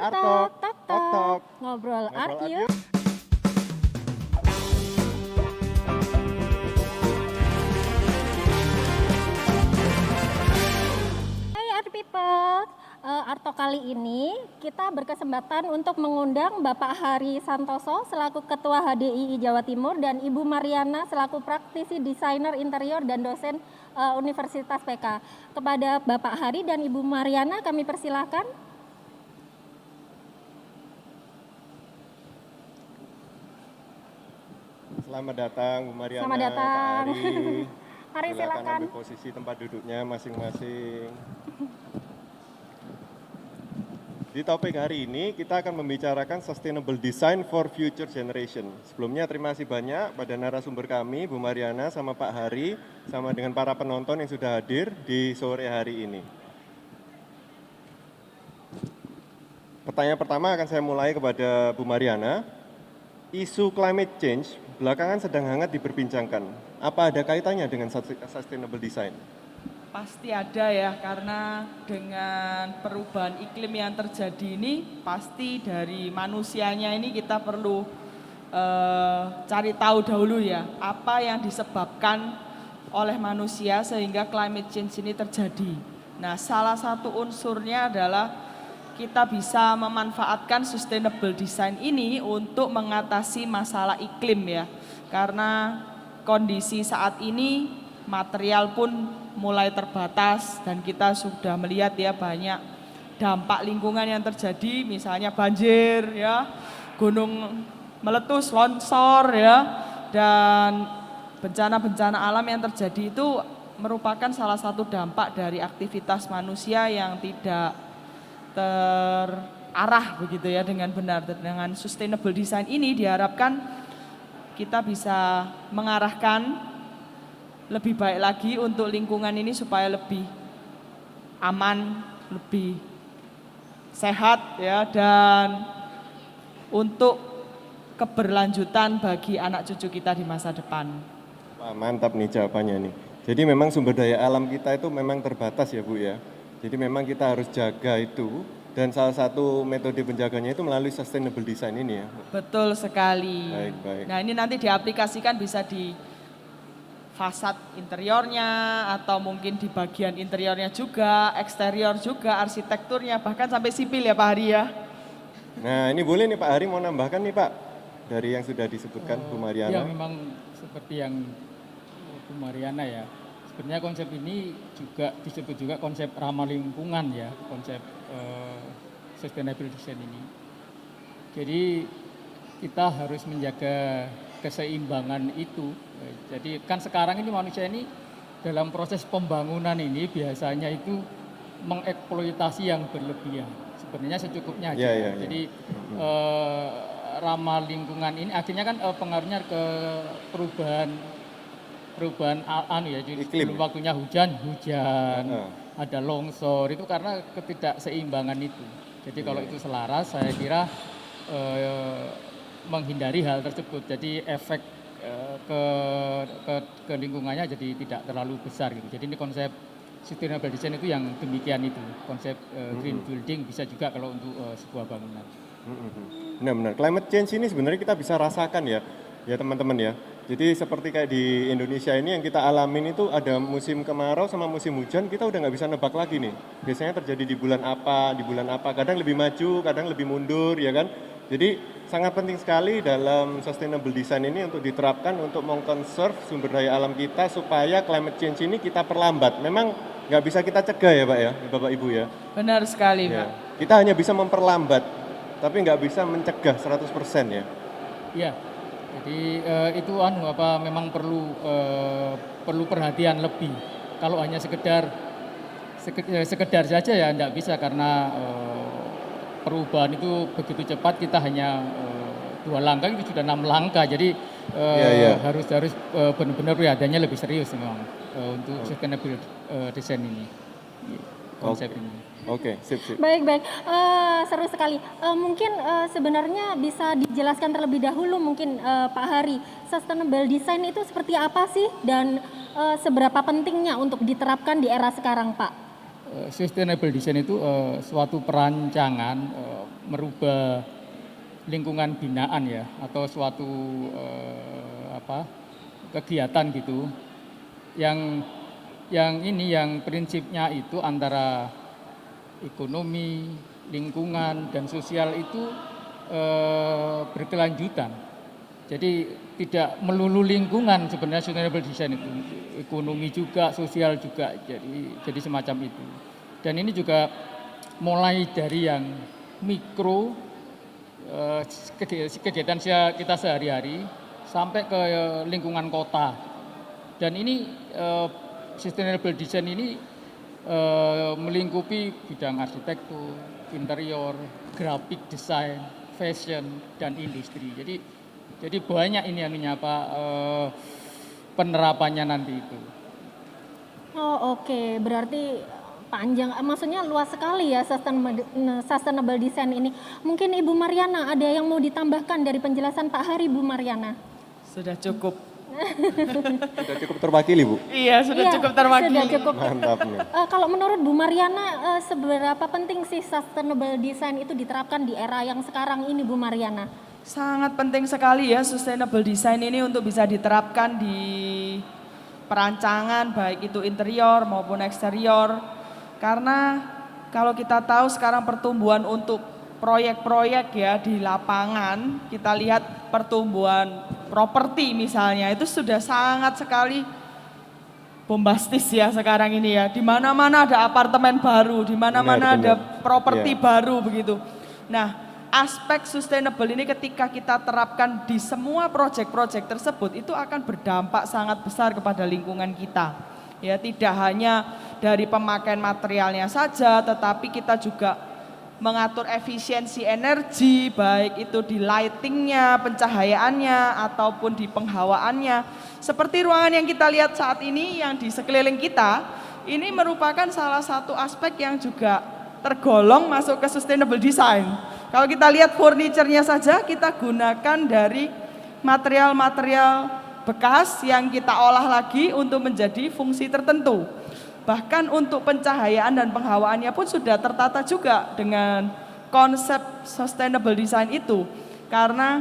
Artok, Tok tok tok, tok, ngobrol art ngobrol art yuk. yuk. Hai art people, Artok kali ini kita berkesempatan untuk mengundang Bapak Hari Santoso selaku Ketua HDII Jawa Timur dan Ibu Mariana selaku praktisi desainer interior dan dosen Universitas PK. Kepada Bapak Hari dan Ibu Mariana kami persilahkan. Selamat datang Bu Mariana, Selamat datang. Pak Ari. Mari silakan. ambil posisi tempat duduknya masing-masing. Di topik hari ini kita akan membicarakan sustainable design for future generation. Sebelumnya terima kasih banyak pada narasumber kami, Bu Mariana sama Pak Hari, sama dengan para penonton yang sudah hadir di sore hari ini. Pertanyaan pertama akan saya mulai kepada Bu Mariana. Isu climate change belakangan sedang hangat diperbincangkan. Apa ada kaitannya dengan sustainable design? Pasti ada ya, karena dengan perubahan iklim yang terjadi ini pasti dari manusianya ini kita perlu cari tahu dahulu ya, apa yang disebabkan oleh manusia sehingga climate change ini terjadi. Nah, salah satu unsurnya adalah kita bisa memanfaatkan sustainable design ini untuk mengatasi masalah iklim ya. Karena kondisi saat ini material pun mulai terbatas dan kita sudah melihat ya banyak dampak lingkungan yang terjadi, misalnya banjir ya, gunung meletus, longsor ya, dan bencana-bencana alam yang terjadi itu merupakan salah satu dampak dari aktivitas manusia yang tidak terarah begitu ya dengan benar. Dengan sustainable design ini diharapkan kita bisa mengarahkan lebih baik lagi untuk lingkungan ini supaya lebih aman, lebih sehat ya, dan untuk keberlanjutan bagi anak cucu kita di masa depan. Wah, mantap nih jawabannya nih. Jadi memang sumber daya alam kita itu memang terbatas ya Bu ya. Jadi memang kita harus jaga itu, dan salah satu metode penjaganya itu melalui sustainable design ini ya. Betul sekali. Baik. Nah, ini nanti diaplikasikan bisa di fasad interiornya atau mungkin di bagian interiornya juga, eksterior juga, arsitekturnya, bahkan sampai sipil ya Pak Hari ya. Nah, ini boleh nih Pak Hari mau nambahkan nih Pak dari yang sudah disebutkan Bu Mariana. Ya, memang seperti yang Bu Mariana ya. Sebenarnya konsep ini juga disebut juga konsep ramah lingkungan ya, konsep sustainable design ini. Jadi kita harus menjaga keseimbangan itu. Jadi kan sekarang ini manusia ini dalam proses pembangunan ini biasanya itu mengeksploitasi yang berlebihan. Sebenarnya secukupnya aja. Ya. Jadi ramah lingkungan ini akhirnya kan pengaruhnya ke perubahan ya, jadi sebelum waktunya hujan, ada longsor, itu karena ketidakseimbangan itu. Jadi kalau itu selaras, saya kira menghindari hal tersebut. Jadi efek ke lingkungannya jadi tidak terlalu besar gitu. Jadi ini konsep sustainable design itu yang demikian itu. Konsep green building bisa juga kalau untuk sebuah bangunan. Benar. Climate change ini sebenarnya kita bisa rasakan ya teman-teman ya. Jadi seperti kayak di Indonesia ini yang kita alamin itu ada musim kemarau sama musim hujan, kita udah nggak bisa nebak lagi nih. Biasanya terjadi di bulan apa, kadang lebih maju, kadang lebih mundur ya kan. Jadi sangat penting sekali dalam sustainable design ini untuk diterapkan untuk mengkonserv sumber daya alam kita supaya climate change ini kita perlambat. Memang nggak bisa kita cegah ya Pak ya, Bapak Ibu ya. Benar sekali Ya. Pak. Kita hanya bisa memperlambat, tapi nggak bisa mencegah 100% ya. Iya. Jadi itu memang perlu perhatian lebih. Kalau hanya sekedar saja ya enggak bisa, karena perubahan itu begitu cepat, kita hanya 2 langkah itu sudah 6 langkah. Jadi harus benar-benar perhatiannya lebih serius memang untuk sustainable design ini. Konsep ini. Oke, sip. Baik. Seru sekali. Mungkin sebenarnya bisa dijelaskan terlebih dahulu mungkin Pak Hari, sustainable design itu seperti apa sih dan seberapa pentingnya untuk diterapkan di era sekarang Pak? sustainable design itu suatu perancangan merubah lingkungan binaan ya, atau suatu kegiatan gitu yang prinsipnya itu antara ekonomi, lingkungan dan sosial itu berkelanjutan. Jadi tidak melulu lingkungan sebenarnya sustainable design itu, ekonomi juga, sosial juga, jadi semacam itu. Dan ini juga mulai dari yang mikro, kegiatan kita sehari-hari sampai ke lingkungan kota. Dan ini sustainable design ini melingkupi bidang arsitektur, interior, graphic design, fashion dan industri. Jadi banyak ini penerapannya nanti itu. Oh oke, berarti panjang, maksudnya luas sekali ya sustainable design ini. Mungkin Ibu Mariana ada yang mau ditambahkan dari penjelasan Pak Hari, Bu Mariana? Sudah cukup. Sudah cukup terwakili, Bu? Iya, sudah cukup terwakili. Sudah cukup. Mantap nih. Kalau menurut Bu Mariana, seberapa penting sih sustainable design itu diterapkan di era yang sekarang ini, Bu Mariana? Sangat penting sekali ya sustainable design ini untuk bisa diterapkan di perancangan baik itu interior maupun eksterior. Karena kalau kita tahu sekarang pertumbuhan untuk proyek-proyek ya di lapangan, kita lihat pertumbuhan properti misalnya itu sudah sangat sekali bombastis ya sekarang ini ya. Di mana-mana ada apartemen baru, di mana-mana ada properti baru begitu. Nah, aspek sustainable ini ketika kita terapkan di semua proyek-proyek tersebut itu akan berdampak sangat besar kepada lingkungan kita. Ya, tidak hanya dari pemakaian materialnya saja, tetapi kita juga mengatur efisiensi energi, baik itu di lightingnya, pencahayaannya, ataupun di penghawaannya. Seperti ruangan yang kita lihat saat ini, yang di sekeliling kita, ini merupakan salah satu aspek yang juga tergolong masuk ke sustainable design. Kalau kita lihat furniturnya saja, kita gunakan dari material-material bekas yang kita olah lagi untuk menjadi fungsi tertentu. Bahkan untuk pencahayaan dan penghawaannya pun sudah tertata juga dengan konsep sustainable design itu. Karena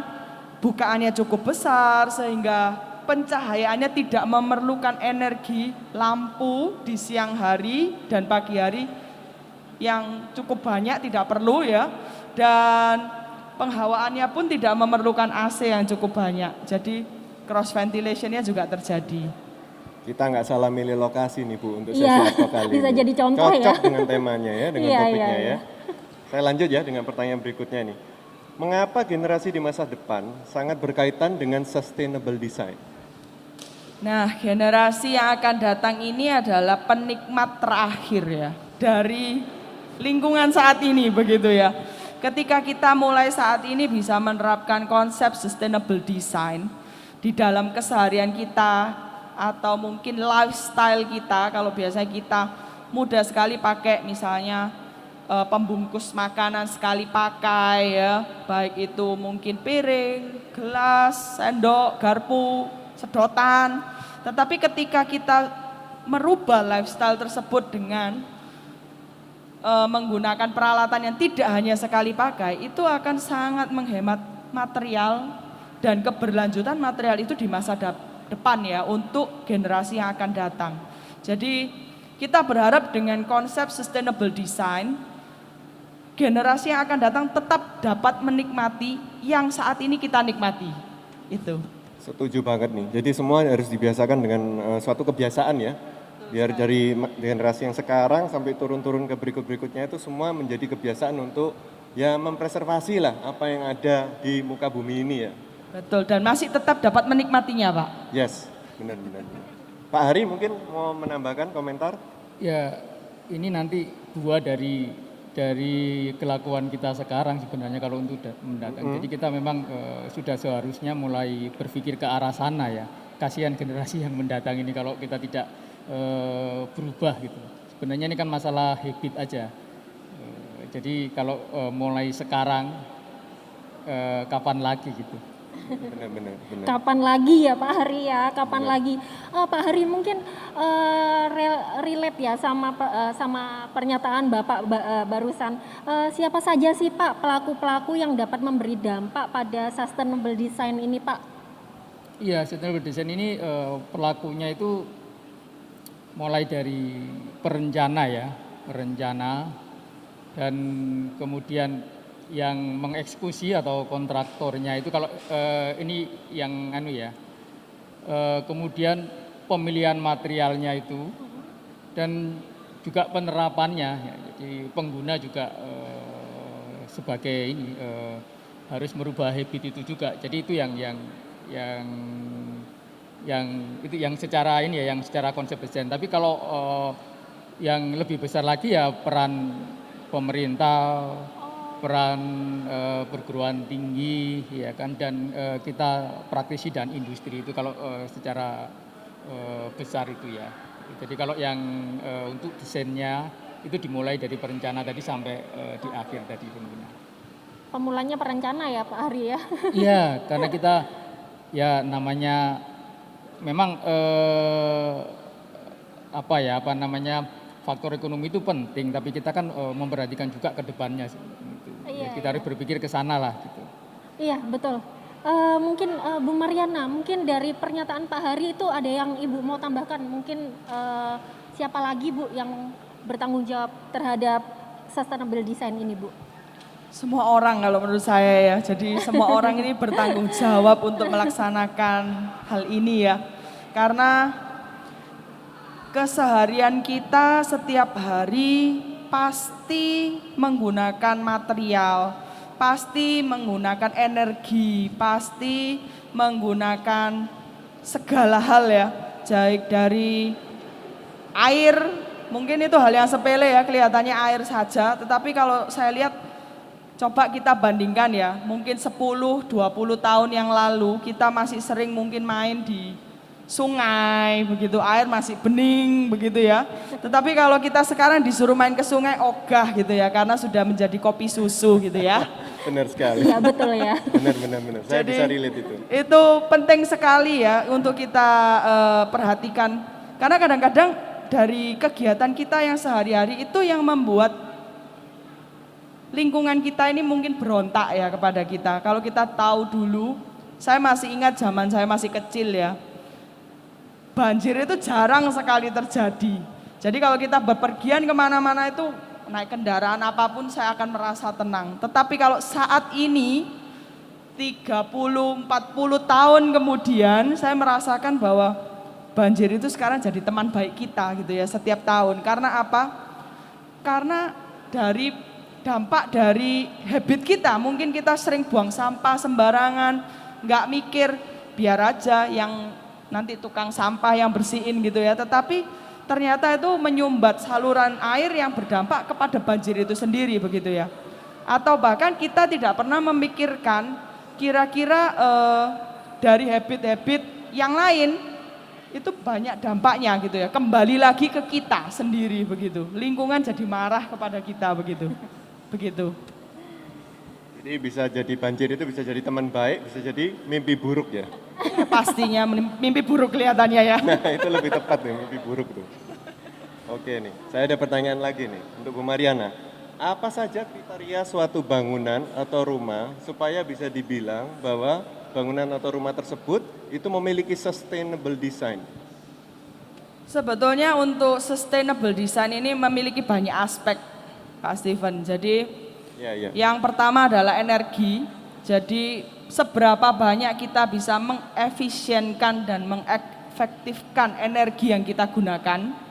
bukaannya cukup besar sehingga pencahayaannya tidak memerlukan energi lampu di siang hari dan pagi hari yang cukup banyak, tidak perlu ya. Dan penghawaannya pun tidak memerlukan AC yang cukup banyak. Jadi cross ventilationnya juga terjadi. Kita nggak salah milih lokasi nih Bu untuk sesi Iya, apa kali bisa ini. jadi contoh ya. Cocok dengan temanya ya, dengan Iya, topiknya iya. ya. Saya lanjut ya dengan pertanyaan berikutnya nih. Mengapa generasi di masa depan sangat berkaitan dengan sustainable design? Nah, generasi yang akan datang ini adalah penikmat terakhir ya dari lingkungan saat ini begitu ya. Ketika kita mulai saat ini bisa menerapkan konsep sustainable design di dalam keseharian kita atau mungkin lifestyle kita, kalau biasanya kita mudah sekali pakai misalnya pembungkus makanan sekali pakai ya, baik itu mungkin piring, gelas, sendok, garpu, sedotan. Tetapi ketika kita merubah lifestyle tersebut dengan menggunakan peralatan yang tidak hanya sekali pakai, itu akan sangat menghemat material dan keberlanjutan material itu di masa depan ya untuk generasi yang akan datang. Jadi kita berharap dengan konsep sustainable design, generasi yang akan datang tetap dapat menikmati yang saat ini kita nikmati. Itu. Setuju banget nih. Jadi semua harus dibiasakan dengan suatu kebiasaan ya. Biar dari generasi yang sekarang sampai turun-turun ke berikut-berikutnya itu semua menjadi kebiasaan untuk ya mempreservasi lah apa yang ada di muka bumi ini ya. Betul, dan masih tetap dapat menikmatinya Pak. Yes, benar-benar. Pak Hari mungkin mau menambahkan komentar? Ya, ini nanti buah dari kelakuan kita sekarang sebenarnya kalau untuk mendatang. Jadi kita memang sudah seharusnya mulai berpikir ke arah sana ya. Kasihan generasi yang mendatang ini kalau kita tidak berubah gitu. Sebenarnya ini kan masalah habit aja. Jadi kalau mulai sekarang kapan lagi gitu. Benar. Kapan lagi ya Pak Hari ya? Kapan lagi? Pak Hari mungkin relate ya sama pernyataan Bapak barusan. Siapa saja sih Pak pelaku-pelaku yang dapat memberi dampak pada sustainable design ini Pak? Iya, sustainable design ini pelakunya itu mulai dari perencana ya, dan kemudian yang mengeksekusi atau kontraktornya itu kalau ini yang kemudian pemilihan materialnya itu dan juga penerapannya ya, jadi pengguna juga sebagai ini harus merubah habit itu juga, jadi itu yang secara ini ya, yang secara konsep desain. Tapi kalau yang lebih besar lagi ya peran pemerintah, peran perguruan tinggi ya kan, dan kita praktisi dan industri itu kalau secara besar itu ya. Jadi kalau yang untuk desainnya itu dimulai dari perencana tadi sampai di akhir tadi pengguna. Pemulanya perencana ya Pak Hari ya? Iya, karena kita ya namanya memang faktor ekonomi itu penting, tapi kita kan memperhatikan juga ke depannya. Iya, Kita harus berpikir ke sana lah gitu. Iya, betul. Mungkin Bu Mariana, mungkin dari pernyataan Pak Hari itu ada yang Ibu mau tambahkan? Mungkin siapa lagi Bu yang bertanggung jawab terhadap sustainable design ini Bu? Semua orang kalau menurut saya ya, jadi semua orang ini bertanggung jawab untuk melaksanakan hal ini ya. Karena keseharian kita setiap hari pasti menggunakan material, pasti menggunakan energi, pasti menggunakan segala hal ya, baik dari air, mungkin itu hal yang sepele ya, kelihatannya air saja, tetapi kalau saya lihat, coba kita bandingkan ya, mungkin 10-20 tahun yang lalu kita masih sering mungkin main di sungai, begitu air masih bening begitu ya. Tetapi kalau kita sekarang disuruh main ke sungai ogah gitu ya, karena sudah menjadi kopi susu gitu ya. Benar sekali. Iya betul ya. Benar. Saya bisa relate itu. Itu penting sekali ya untuk kita perhatikan. Karena kadang-kadang dari kegiatan kita yang sehari-hari itu yang membuat lingkungan kita ini mungkin berontak ya kepada kita. Kalau kita tahu dulu, saya masih ingat zaman saya masih kecil ya, banjir itu jarang sekali terjadi. Jadi kalau kita bepergian kemana-mana itu naik kendaraan apapun saya akan merasa tenang. Tetapi kalau saat ini 30-40 tahun kemudian saya merasakan bahwa banjir itu sekarang jadi teman baik kita gitu ya setiap tahun. Karena apa? Karena dari dampak dari habit kita, mungkin kita sering buang sampah sembarangan, nggak mikir, biar aja yang nanti tukang sampah yang bersihin gitu ya. Tetapi ternyata itu menyumbat saluran air yang berdampak kepada banjir itu sendiri begitu ya. Atau bahkan kita tidak pernah memikirkan kira-kira dari habit-habit yang lain itu banyak dampaknya gitu ya. Kembali lagi ke kita sendiri begitu. Lingkungan jadi marah kepada kita begitu. Begitu. Jadi bisa jadi banjir itu bisa jadi teman baik, bisa jadi mimpi buruk ya. Pastinya mimpi buruk kelihatannya ya. Nah itu lebih tepat nih, mimpi buruk tuh. Oke nih, saya ada pertanyaan lagi nih untuk Bu Mariana. Apa saja kriteria suatu bangunan atau rumah supaya bisa dibilang bahwa bangunan atau rumah tersebut itu memiliki sustainable design? Sebetulnya untuk sustainable design ini memiliki banyak aspek, Pak Steven. Jadi yang pertama adalah energi. Jadi seberapa banyak kita bisa mengefisienkan dan mengefektifkan energi yang kita gunakan.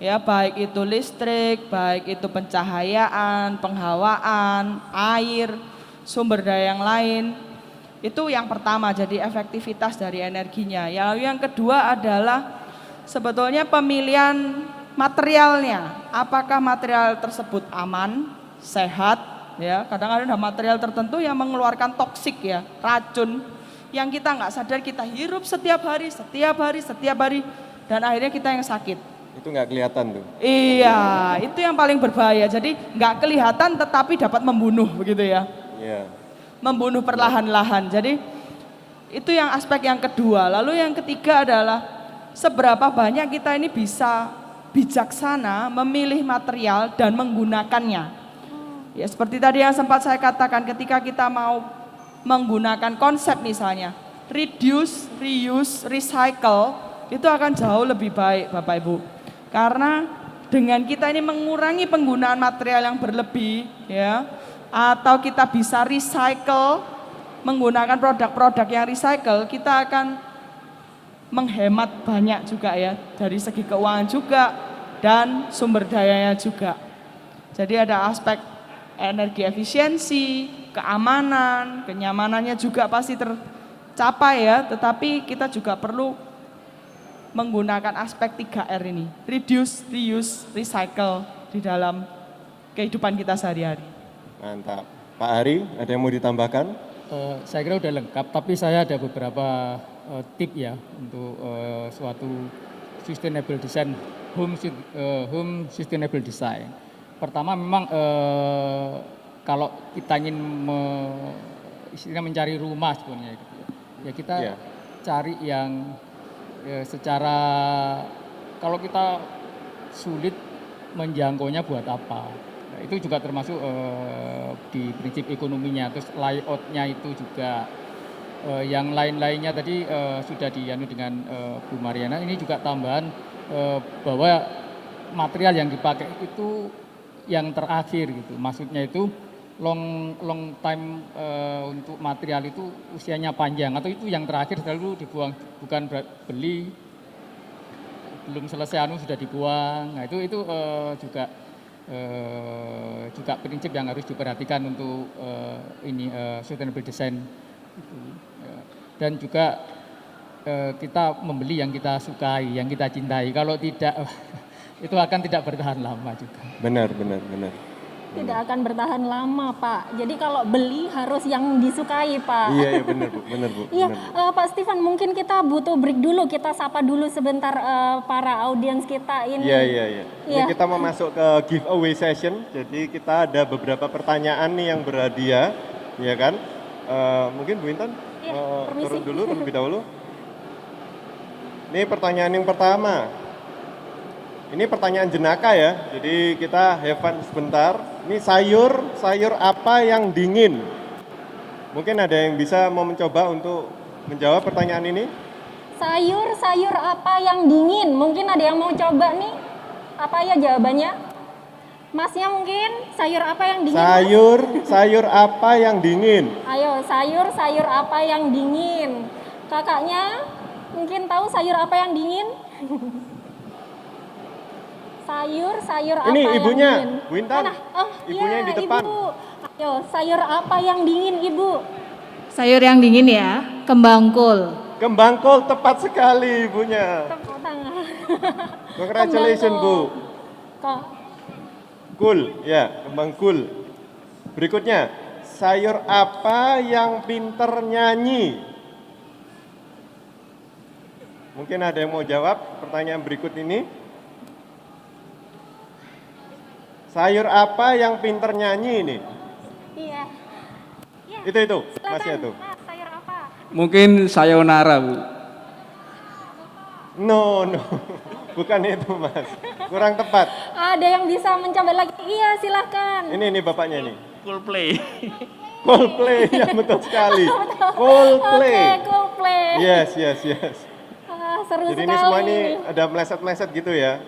Ya, baik itu listrik, baik itu pencahayaan, penghawaan, air, sumber daya yang lain. Itu yang pertama, jadi efektivitas dari energinya. Yang kedua adalah sebetulnya pemilihan materialnya. Apakah material tersebut aman, sehat, ya. Kadang-kadang ada material tertentu yang mengeluarkan toksik ya, racun yang kita nggak sadar kita hirup setiap hari, dan akhirnya kita yang sakit. Itu nggak kelihatan tuh. Iya, itu yang paling berbahaya. Jadi nggak kelihatan tetapi dapat membunuh begitu ya. Iya. Membunuh perlahan-lahan. Jadi Itu yang aspek yang kedua. Lalu yang ketiga adalah seberapa banyak kita ini bisa bijaksana memilih material dan menggunakannya. Ya seperti tadi yang sempat saya katakan, ketika kita mau menggunakan konsep misalnya reduce, reuse, recycle, itu akan jauh lebih baik Bapak Ibu. Karena dengan kita ini mengurangi penggunaan material yang berlebih ya, atau kita bisa recycle, menggunakan produk-produk yang recycle, kita akan menghemat banyak juga ya, dari segi keuangan juga dan sumber dayanya juga. Jadi ada aspek energi efisiensi, keamanan, kenyamanannya juga pasti tercapai ya, tetapi kita juga perlu menggunakan aspek 3R ini, reduce, reuse, recycle di dalam kehidupan kita sehari-hari. Mantap. Pak Ari, ada yang mau ditambahkan? Saya kira udah lengkap, tapi saya ada beberapa tip ya untuk suatu sustainable design, home sustainable design. Pertama memang kalau kita ingin istilahnya mencari rumah sebenarnya gitu ya kita cari yang secara kalau kita sulit menjangkaunya buat apa. Nah, itu juga termasuk di prinsip ekonominya, terus layoutnya itu juga yang lain-lainnya tadi sudah dianu dengan Bu Mariana. Ini juga tambahan bahwa material yang dipakai itu yang terakhir gitu, maksudnya itu long time untuk material itu usianya panjang atau itu yang terakhir selalu dibuang, bukan beli belum selesai sudah dibuang. Nah itu juga prinsip yang harus diperhatikan untuk sustainable design itu. Dan juga kita membeli yang kita sukai, yang kita cintai. Kalau tidak itu akan tidak bertahan lama juga. Benar. Tidak akan bertahan lama, Pak. Jadi kalau beli harus yang disukai, Pak. Iya benar Bu. Iya, Pak Stephen, mungkin kita butuh break dulu. Kita sapa dulu sebentar para audiens kita ini. Iya. Ini kita mau masuk ke giveaway session. Jadi kita ada beberapa pertanyaan nih yang berhadiah, ya kan? Mungkin Bu Intan turun dulu terlebih dahulu. Ini pertanyaan yang pertama. Ini pertanyaan jenaka ya. Jadi kita have fun sebentar. Ini sayur apa yang dingin? Mungkin ada yang bisa mau mencoba untuk menjawab pertanyaan ini? Sayur apa yang dingin? Mungkin ada yang mau coba nih? Apa ya jawabannya? Masnya mungkin sayur apa yang dingin? Sayur apa yang dingin? Ayo, sayur apa yang dingin? Kakaknya mungkin tahu sayur apa yang dingin? sayur apa ini yang ibunya, dingin? Bu Intan. Ibunya yang di depan. Ibu. Ayo, sayur apa yang dingin, Ibu? Sayur yang dingin ya, kembang kol. Kembang kol tepat sekali ibunya. Tepuk tangan. Congratulations Bu. Kok Kul, ya kembang kul. Berikutnya, sayur apa yang pinter nyanyi? Mungkin ada yang mau jawab pertanyaan berikut ini? Sayur apa yang pinter nyanyi ini? Iya. Itu, Silakan, masih itu. Mas, sayur apa? Mungkin sayonara, Bu. No, bukan itu Mas. Kurang tepat. Ada yang bisa mencoba lagi? Iya, silahkan. Ini bapaknya ini. Coldplay. Coldplay, ya betul sekali. Coldplay. Oke, Coldplay. Yes. Seru Jadi sekali. ini semua ini ada meleset-meleset gitu ya.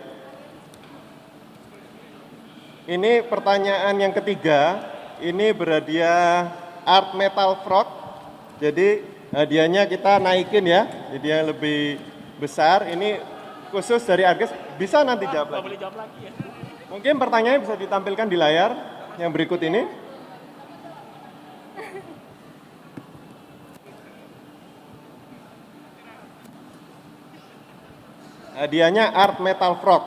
Ini pertanyaan yang ketiga, ini berhadiah Art Metal Frog. Jadi hadiahnya kita naikin ya, jadi yang lebih besar. Ini khusus dari Arges, bisa nanti jawab lagi. Mungkin pertanyaannya bisa ditampilkan di layar yang berikut ini. Hadiahnya Art Metal Frog.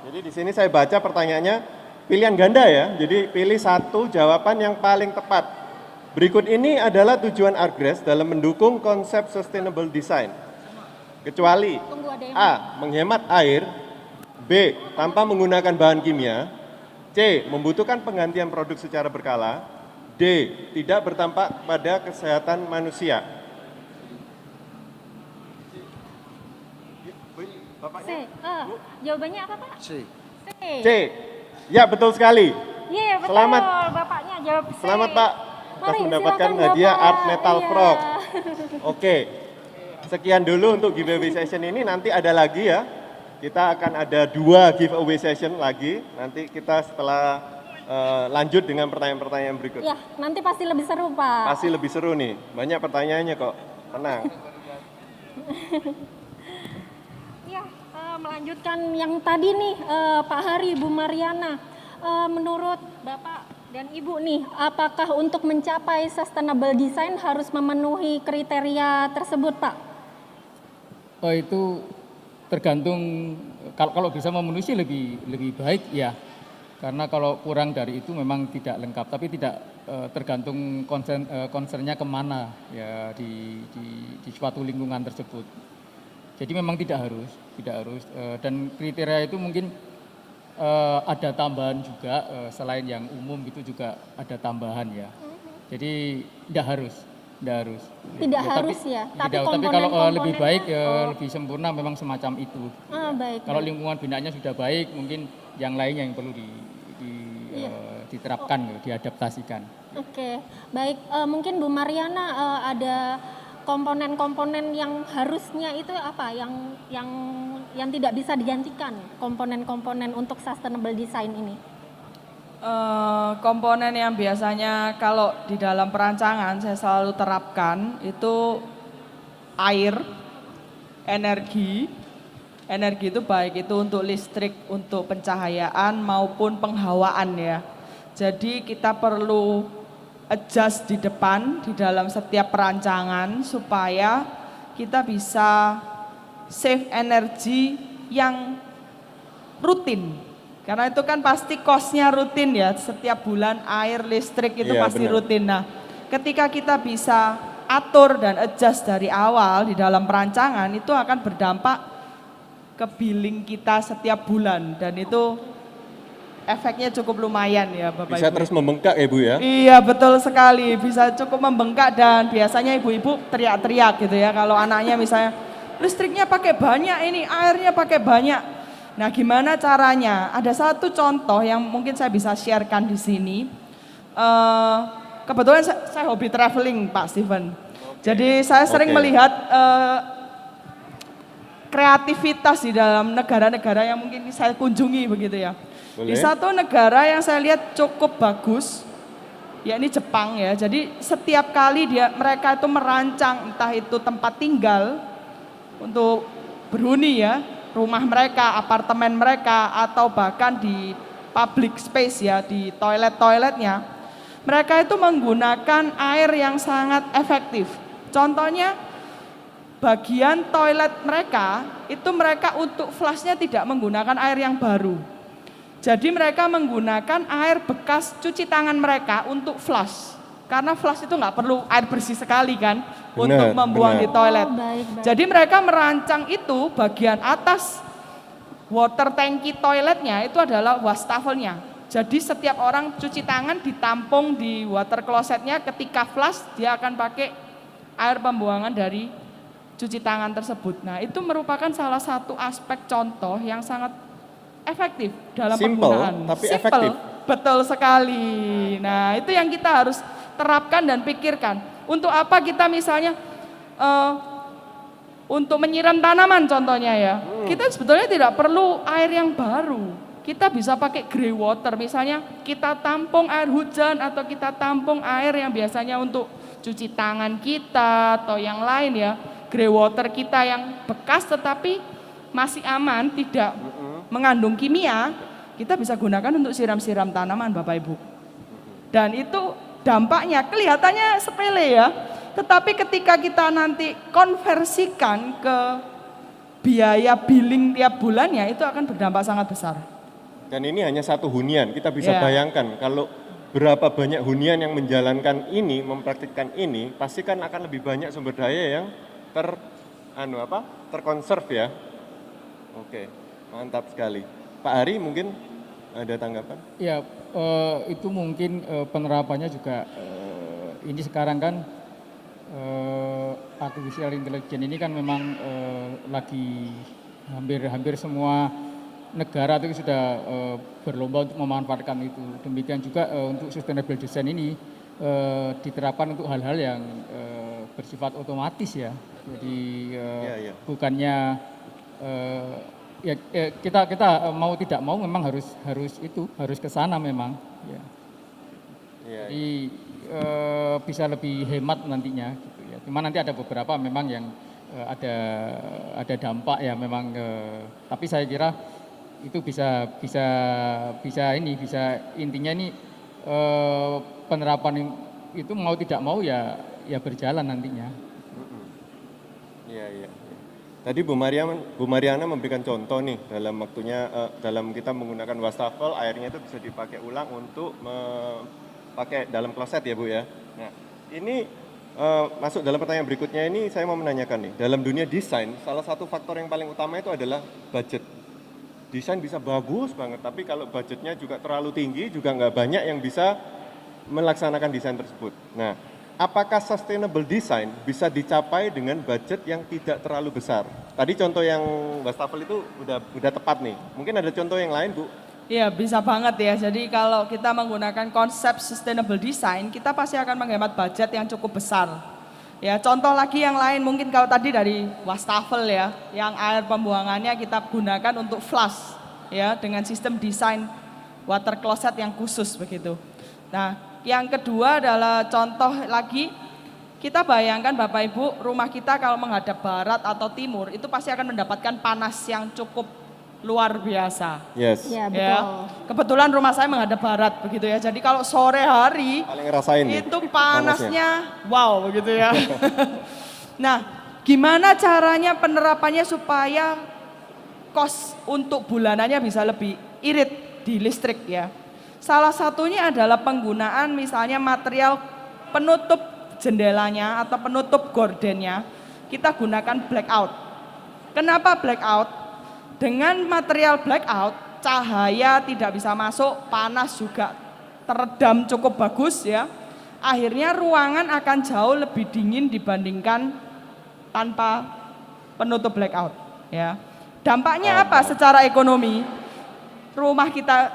Jadi di sini saya baca pertanyaannya. Pilihan ganda ya, jadi pilih satu jawaban yang paling tepat. Berikut ini adalah tujuan Artgras dalam mendukung konsep sustainable design. Kecuali A. Menghemat air, B. Tanpa menggunakan bahan kimia, C. Membutuhkan penggantian produk secara berkala, D. Tidak berdampak pada kesehatan manusia. C. Jawabannya apa Pak? C. C. C. Ya, betul sekali. Iya betul. Selamat. Bapaknya jawab C. Selamat Pak. Atas Mari, mendapatkan silakan, hadiah Bapak. Art Metal Iya. Frog. Oke. Sekian dulu untuk giveaway session ini. Nanti ada lagi ya. Kita akan ada 2 giveaway session lagi. Nanti kita setelah lanjut dengan pertanyaan-pertanyaan berikut. Ya, nanti pasti lebih seru Pak. Pasti lebih seru nih. Banyak pertanyaannya kok. Tenang. Ya, melanjutkan yang tadi nih Pak Hari, Bu Mariana. Menurut Bapak dan Ibu nih, apakah untuk mencapai sustainable design harus memenuhi kriteria tersebut, Pak? Oh, itu tergantung, kalau bisa memenuhi sih lebih baik ya. Karena kalau kurang dari itu memang tidak lengkap, tapi tidak tergantung concernnya kemana ya di suatu lingkungan tersebut. Jadi memang tidak harus dan kriteria itu mungkin ada tambahan juga selain yang umum itu juga ada tambahan ya. Jadi tidak harus. Tidak harus ya, tapi tapi kalau lebih baik komponen-komponennya, lebih sempurna memang semacam itu. Baik. Kalau baik. lingkungan binaannya sudah baik, mungkin yang lainnya yang perlu diterapkan, diadaptasikan. Oke, baik. Mungkin Bu Mariana ada komponen-komponen yang harusnya itu apa? Yang tidak bisa digantikan komponen-komponen untuk sustainable design ini. Komponen yang biasanya kalau di dalam perancangan saya selalu terapkan itu air, energi. Energi itu baik itu untuk listrik, untuk pencahayaan maupun penghawaan ya. Jadi kita perlu adjust di depan di dalam setiap perancangan supaya kita bisa save energi yang rutin. Karena itu kan pasti cost-nya rutin ya, setiap bulan air, listrik itu Iya, pasti benar. rutin. Nah, ketika kita bisa atur dan adjust dari awal di dalam perancangan itu akan berdampak ke billing kita setiap bulan dan itu efeknya cukup lumayan ya Bapak Bisa Ibu. terus membengkak ya Bu ya. Iya betul sekali, bisa cukup membengkak dan biasanya ibu-ibu teriak-teriak gitu ya kalau anaknya misalnya listriknya pakai banyak ini, airnya pakai banyak. Nah gimana caranya? Ada satu contoh yang mungkin saya bisa sharekan di sini. Kebetulan saya hobi traveling Pak Steven. Jadi saya sering Oke. melihat kreativitas di dalam negara-negara yang mungkin saya kunjungi begitu ya. Di Boleh. satu negara yang saya lihat cukup bagus, yakni Jepang ya. Jadi setiap kali mereka itu merancang entah itu tempat tinggal untuk berhuni ya, rumah mereka, apartemen mereka atau bahkan di public space ya, di toilet-toiletnya. Mereka itu menggunakan air yang sangat efektif. Contohnya bagian toilet mereka itu mereka untuk flushnya tidak menggunakan air yang baru. Jadi mereka menggunakan air bekas cuci tangan mereka untuk flush. Karena flush itu nggak perlu air bersih sekali kan untuk membuang benar. di toilet. Baik. Jadi mereka merancang itu bagian atas water tanki toiletnya itu adalah wastafelnya. Jadi setiap orang cuci tangan ditampung di water closetnya, ketika flush dia akan pakai air pembuangan dari cuci tangan tersebut. Nah itu merupakan salah satu aspek contoh yang sangat efektif dalam Simple, penggunaan. tapi Simple, efektif. betul sekali. Nah itu yang kita harus terapkan dan pikirkan. Untuk apa kita misalnya untuk menyiram tanaman contohnya ya. Kita sebetulnya tidak perlu air yang baru. Kita bisa pakai grey water, misalnya kita tampung air hujan atau kita tampung air yang biasanya untuk cuci tangan kita atau yang lain ya. Grey water kita yang bekas tetapi masih aman, tidak mengandung kimia, kita bisa gunakan untuk siram-siram tanaman Bapak Ibu. Dan itu dampaknya kelihatannya sepele ya, tetapi ketika kita nanti konversikan ke biaya billing tiap bulannya itu akan berdampak sangat besar. Dan ini hanya satu hunian, kita bisa Ya. bayangkan kalau berapa banyak hunian yang menjalankan ini, mempraktikkan ini, pasti kan akan lebih banyak sumber daya yang terkonserv ya. Oke, mantap sekali. Pak Ari mungkin ada tanggapan? Ya, itu mungkin penerapannya juga ini sekarang kan artificial intelligence ini kan memang lagi Hampir semua negara itu sudah berlomba untuk memanfaatkan itu. Demikian juga untuk sustainable design ini diterapkan untuk hal-hal yang bersifat otomatis ya. Jadi bukannya kita mau tidak mau memang harus ke sana memang. Ya. Jadi bisa lebih hemat nantinya. Gitu ya. Cuma nanti ada beberapa memang yang ada dampak ya memang. Tapi saya kira itu bisa intinya ini penerapan itu mau tidak mau ya berjalan nantinya. Iya. Tadi Bu Mariana memberikan contoh nih dalam kita menggunakan wastafel, airnya itu bisa dipakai ulang untuk pakai dalam kloset ya Bu ya. Nah ini masuk dalam pertanyaan berikutnya ini saya mau menanyakan nih, dalam dunia desain salah satu faktor yang paling utama itu adalah budget. Desain bisa bagus banget, tapi kalau budgetnya juga terlalu tinggi, juga nggak banyak yang bisa melaksanakan desain tersebut. Nah, apakah sustainable design bisa dicapai dengan budget yang tidak terlalu besar? Tadi contoh yang wastafel itu udah tepat nih. Mungkin ada contoh yang lain, Bu? Iya, bisa banget ya. Jadi kalau kita menggunakan konsep sustainable design, kita pasti akan menghemat budget yang cukup besar. Ya, contoh lagi yang lain mungkin kalau tadi dari wastafel ya, yang air pembuangannya kita gunakan untuk flush ya dengan sistem desain water closet yang khusus begitu. Nah, yang kedua adalah contoh lagi, kita bayangkan Bapak Ibu, rumah kita kalau menghadap barat atau timur itu pasti akan mendapatkan panas yang cukup luar biasa. Yes. Ya, betul. Ya, kebetulan rumah saya menghadap barat begitu ya. Jadi kalau sore hari Paling ngerasain nih, itu panasnya wow begitu ya. Nah, gimana caranya penerapannya supaya kos untuk bulanannya bisa lebih irit di listrik ya. Salah satunya adalah penggunaan misalnya material penutup jendelanya atau penutup gordennya kita gunakan blackout. Kenapa blackout? Dengan material blackout, cahaya tidak bisa masuk, panas juga teredam cukup bagus ya. Akhirnya ruangan akan jauh lebih dingin dibandingkan tanpa penutup blackout ya. Dampaknya apa secara ekonomi? Rumah kita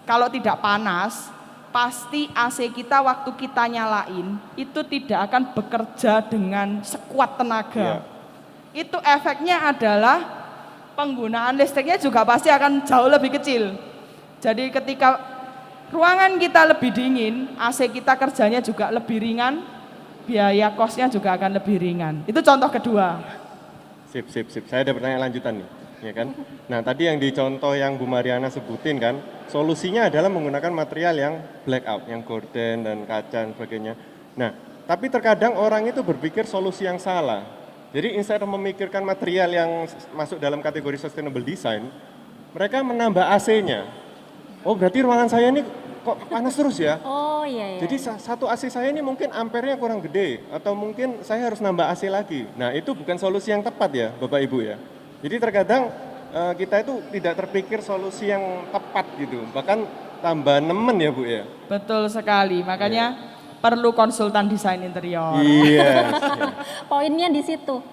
kalau tidak panas, pasti AC kita waktu kita nyalain itu tidak akan bekerja dengan sekuat tenaga. Itu efeknya adalah penggunaan listriknya juga pasti akan jauh lebih kecil. Jadi ketika ruangan kita lebih dingin, AC kita kerjanya juga lebih ringan, biaya kosnya juga akan lebih ringan. Itu contoh kedua. Sip. Saya ada pertanyaan lanjutan nih, ya kan? Nah, tadi yang di contoh yang Bu Mariana sebutin kan, solusinya adalah menggunakan material yang blackout, yang gorden dan kaca dan sebagainya. Nah, tapi terkadang orang itu berpikir solusi yang salah. Jadi instead of memikirkan material yang masuk dalam kategori sustainable design, mereka menambah AC-nya. Oh, berarti ruangan saya ini kok panas terus ya? Oh iya. Jadi satu AC saya ini mungkin ampernya kurang gede, atau mungkin saya harus nambah AC lagi. Nah, itu bukan solusi yang tepat ya, Bapak Ibu ya. Jadi terkadang kita itu tidak terpikir solusi yang tepat gitu, bahkan tambah nemen ya Bu ya. Betul sekali, makanya perlu konsultan desain interior. Iya. Poinnya di situ.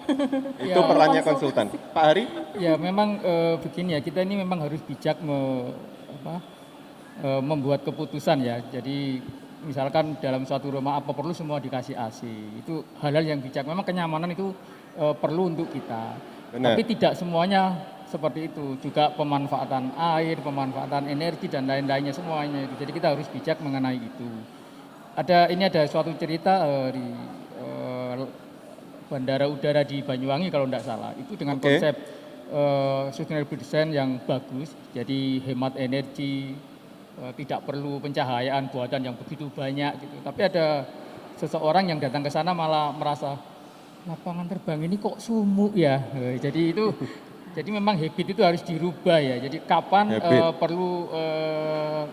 Itu perannya konsultan. Pak Hari? Ya memang begini ya, kita ini memang harus bijak membuat keputusan ya. Jadi misalkan dalam suatu rumah apa perlu semua dikasih AC, itu hal-hal yang bijak. Memang kenyamanan itu perlu untuk kita. Benar. Tapi tidak semuanya seperti itu. Juga pemanfaatan air, pemanfaatan energi dan lain-lainnya semuanya itu. Jadi kita harus bijak mengenai itu. Ini ada suatu cerita di bandara udara di Banyuwangi kalau tidak salah. Itu dengan konsep sustainable design yang bagus. Jadi hemat energi, tidak perlu pencahayaan buatan yang begitu banyak gitu. Tapi ada seseorang yang datang ke sana malah merasa lapangan terbang ini kok sumuk ya. Jadi memang habit itu harus dirubah ya. Jadi kapan perlu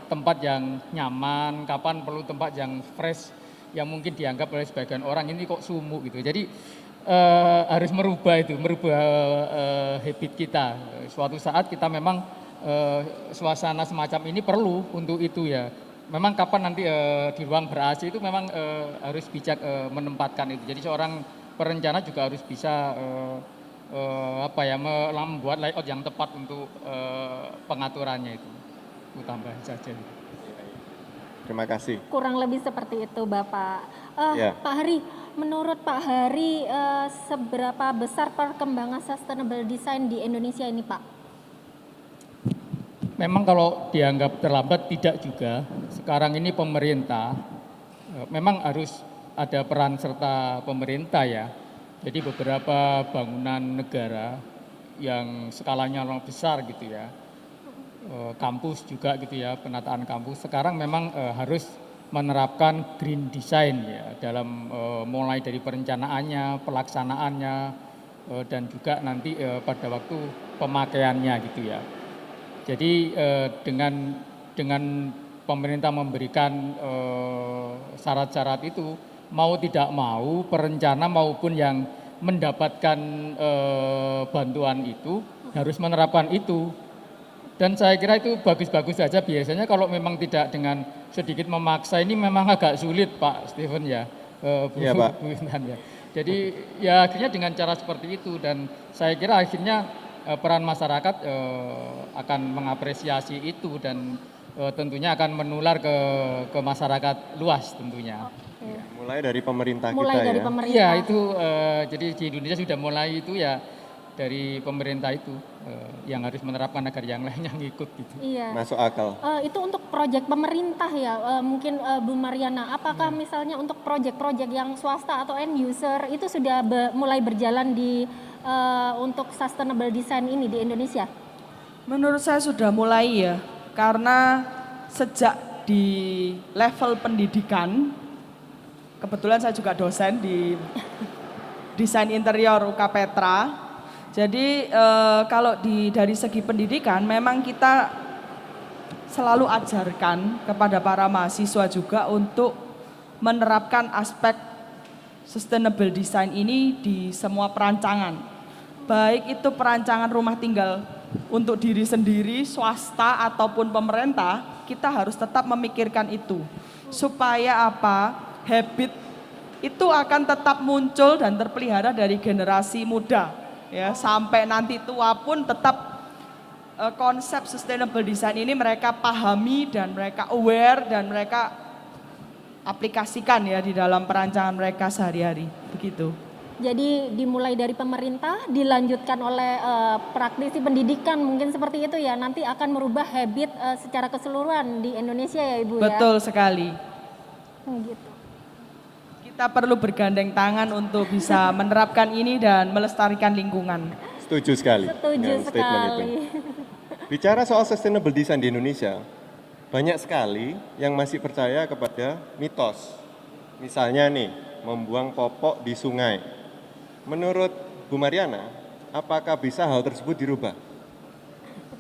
tempat yang nyaman, kapan perlu tempat yang fresh, yang mungkin dianggap oleh sebagian orang ini kok sumuk gitu. Jadi harus merubah habit kita. Suatu saat kita memang suasana semacam ini perlu untuk itu ya. Memang kapan nanti di ruang ber-AC itu memang harus bijak menempatkan itu. Jadi seorang perencana juga harus bisa membuat layout yang tepat untuk pengaturannya itu tambahan saja. Terima kasih. Kurang lebih seperti itu, Bapak. Ya. Pak Hari, menurut Pak Hari, seberapa besar perkembangan sustainable design di Indonesia ini, Pak? Memang kalau dianggap terlambat tidak juga. Sekarang ini pemerintah memang harus ada peran serta pemerintah ya. Jadi beberapa bangunan negara yang skalanya lebih besar gitu ya, kampus juga gitu ya, penataan kampus sekarang memang harus menerapkan green design ya dalam mulai dari perencanaannya, pelaksanaannya, dan juga nanti pada waktu pemakaiannya gitu ya. Jadi dengan pemerintah memberikan syarat-syarat itu, mau tidak mau perencana maupun yang mendapatkan bantuan itu harus menerapkan itu. Dan saya kira itu bagus-bagus saja. Biasanya kalau memang tidak dengan sedikit memaksa ini memang agak sulit, Pak Steven ya, Iya, Pak. Bu Intan ya. Jadi ya akhirnya dengan cara seperti itu, dan saya kira akhirnya peran masyarakat akan mengapresiasi itu, dan tentunya akan menular ke masyarakat luas tentunya. Mulai dari pemerintah Mulai kita dari ya. pemerintah. Iya itu jadi di Indonesia sudah mulai itu ya dari pemerintah itu yang harus menerapkan agar yang lainnya ngikut gitu. Iya. Masuk akal. Itu untuk proyek pemerintah ya, mungkin Bu Mariana, apakah misalnya untuk proyek-proyek yang swasta atau end user itu sudah mulai berjalan di untuk sustainable design ini di Indonesia? Menurut saya sudah mulai ya, karena sejak di level pendidikan, kebetulan saya juga dosen di desain interior UK Petra. Jadi kalau dari segi pendidikan memang kita selalu ajarkan kepada para mahasiswa juga untuk menerapkan aspek sustainable design ini di semua perancangan. Baik itu perancangan rumah tinggal untuk diri sendiri, swasta ataupun pemerintah, kita harus tetap memikirkan itu. Supaya apa? Habit itu akan tetap muncul dan terpelihara dari generasi muda. Ya, sampai nanti tua pun tetap konsep sustainable design ini mereka pahami dan mereka aware dan mereka aplikasikan ya di dalam perancangan mereka sehari-hari. Begitu. Jadi dimulai dari pemerintah, dilanjutkan oleh praktisi pendidikan mungkin seperti itu ya, nanti akan merubah habit secara keseluruhan di Indonesia ya Ibu ya? Betul sekali. Gitu. Kita perlu bergandeng tangan untuk bisa menerapkan ini dan melestarikan lingkungan. Setuju sekali Setuju dengan statement itu. sekali. Bicara soal sustainable design di Indonesia, banyak sekali yang masih percaya kepada mitos. Misalnya nih, membuang popok di sungai. Menurut Bu Mariana, apakah bisa hal tersebut dirubah?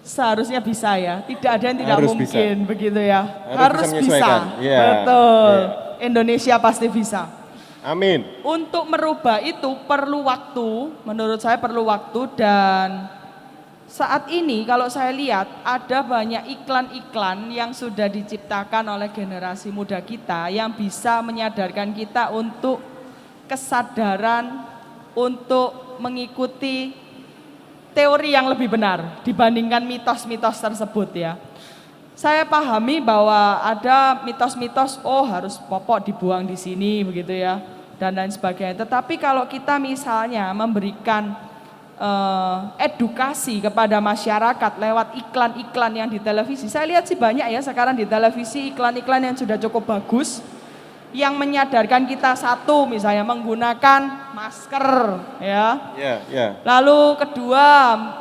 Seharusnya bisa ya, tidak ada yang tidak Harus mungkin bisa. begitu ya. Harus bisa menyesuaikan. Iya, Betul. iya. Indonesia pasti bisa. Amin. Untuk merubah itu perlu waktu, menurut saya perlu waktu, dan saat ini kalau saya lihat ada banyak iklan-iklan yang sudah diciptakan oleh generasi muda kita yang bisa menyadarkan kita untuk kesadaran untuk mengikuti teori yang lebih benar dibandingkan mitos-mitos tersebut ya. Saya pahami bahwa ada mitos-mitos, oh harus popok dibuang di sini begitu ya, dan lain sebagainya. Tetapi kalau kita misalnya memberikan edukasi kepada masyarakat lewat iklan-iklan yang di televisi, saya lihat sih banyak ya sekarang di televisi iklan-iklan yang sudah cukup bagus, yang menyadarkan kita satu misalnya menggunakan masker ya. Ya, ya. Lalu kedua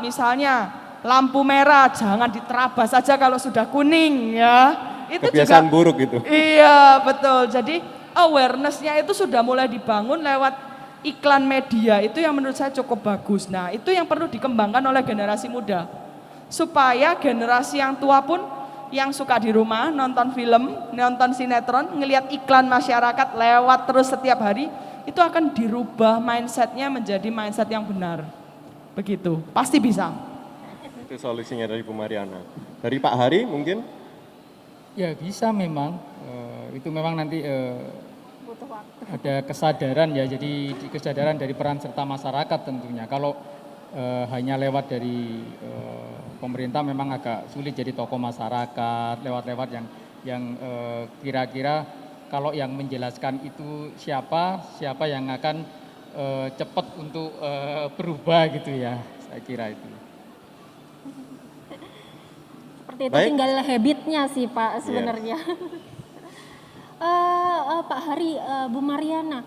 misalnya lampu merah jangan diterabas saja kalau sudah kuning ya. Itu Kebiasaan juga buruk itu. Iya, betul. Jadi awareness-nya itu sudah mulai dibangun lewat iklan media. Itu yang menurut saya cukup bagus. Nah, itu yang perlu dikembangkan oleh generasi muda. Supaya generasi yang tua pun yang suka di rumah nonton film, nonton sinetron, ngelihat iklan masyarakat lewat terus setiap hari, itu akan dirubah mindset-nya menjadi mindset yang benar. Begitu. Pasti bisa. Itu solusinya dari Bu Mariana. Dari Pak Hari mungkin? Ya bisa memang, itu memang nanti Butuh waktu. ada kesadaran ya, jadi kesadaran dari peran serta masyarakat tentunya. Kalau hanya lewat dari pemerintah memang agak sulit, jadi tokoh masyarakat lewat-lewat yang kira-kira kalau yang menjelaskan itu siapa yang akan cepat untuk berubah gitu ya, saya kira itu. Seperti itu, Baik. tinggal habitnya sih Pak sebenarnya. Pak Hari, Bu Mariana,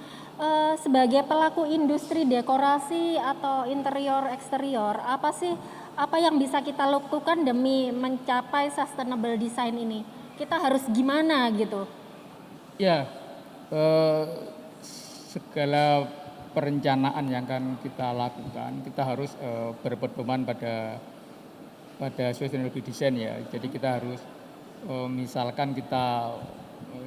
sebagai pelaku industri dekorasi atau interior eksterior, apa yang bisa kita lakukan demi mencapai sustainable design ini? Kita harus gimana gitu? Ya, segala perencanaan yang akan kita lakukan, kita harus berpedoman pada sustainable design ya. Jadi kita harus misalkan kita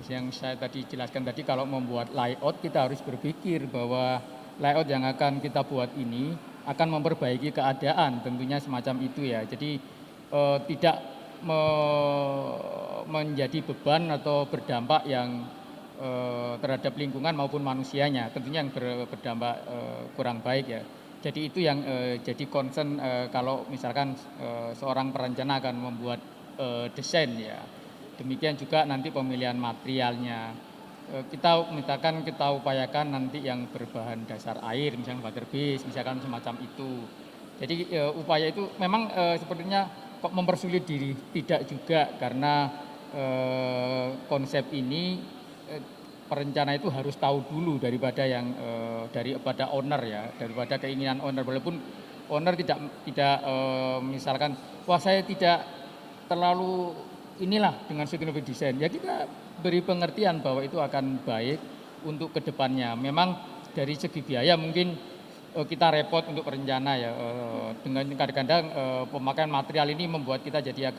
yang saya tadi jelaskan tadi, kalau membuat layout kita harus berpikir bahwa layout yang akan kita buat ini akan memperbaiki keadaan, tentunya semacam itu ya. Jadi tidak menjadi beban atau berdampak yang terhadap lingkungan maupun manusianya, tentunya yang berdampak kurang baik ya. Jadi itu yang jadi concern kalau misalkan seorang perencana akan membuat desain ya. Demikian juga nanti pemilihan materialnya. Kita upayakan nanti yang berbahan dasar air, misalnya water base, misalkan semacam itu. Jadi upaya itu memang sepertinya kok mempersulit diri, tidak juga, karena konsep ini perencana itu harus tahu dulu daripada owner ya, daripada keinginan owner. Walaupun owner tidak misalkan, wah saya tidak terlalu inilah dengan sustainable design, ya kita beri pengertian bahwa itu akan baik untuk kedepannya. Memang dari segi biaya mungkin kita repot untuk perencana ya, dengan kadang-kadang pemakaian material ini membuat kita jadi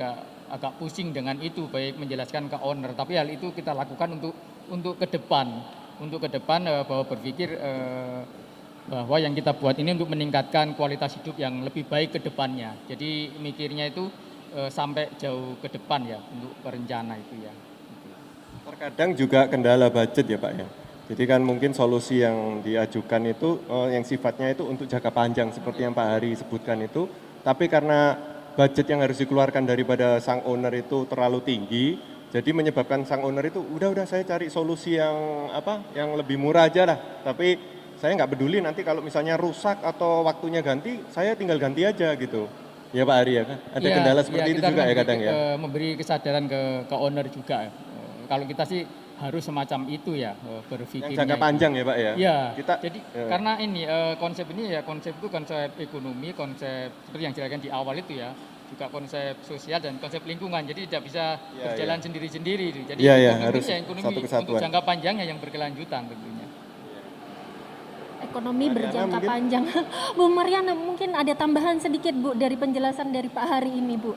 agak pusing dengan itu, baik menjelaskan ke owner, tapi hal itu kita lakukan untuk ke depan bahwa berpikir bahwa yang kita buat ini untuk meningkatkan kualitas hidup yang lebih baik ke depannya. Jadi mikirnya itu sampai jauh ke depan ya untuk perencana itu ya. Terkadang juga kendala budget ya Pak ya. Jadi kan mungkin solusi yang diajukan itu yang sifatnya itu untuk jangka panjang seperti yang Pak Hari sebutkan itu, tapi karena budget yang harus dikeluarkan daripada sang owner itu terlalu tinggi, jadi menyebabkan sang owner itu udah saya cari solusi yang lebih murah aja lah, tapi saya nggak peduli nanti kalau misalnya rusak atau waktunya ganti, saya tinggal ganti aja gitu. Ya Pak Ari ya, ada Ya, kendala seperti itu juga ya kadang ya. Memberi kesadaran ke owner juga. Kalau kita sih harus semacam itu ya, berpikirnya. Yang jangka panjang ya Pak ya. Ya, Kita, jadi karena ini konsep itu konsep ekonomi, konsep seperti yang dijelaskan di awal itu ya, juga konsep sosial dan konsep lingkungan. Jadi tidak bisa berjalan sendiri-sendiri. Jadi harus ekonomi satu kesatuan. untuk jangka panjangnya yang berkelanjutan tentunya. Ekonomi berjangka mungkin. panjang. Bu Mariana, mungkin ada tambahan sedikit Bu dari penjelasan dari Pak Hari ini Bu.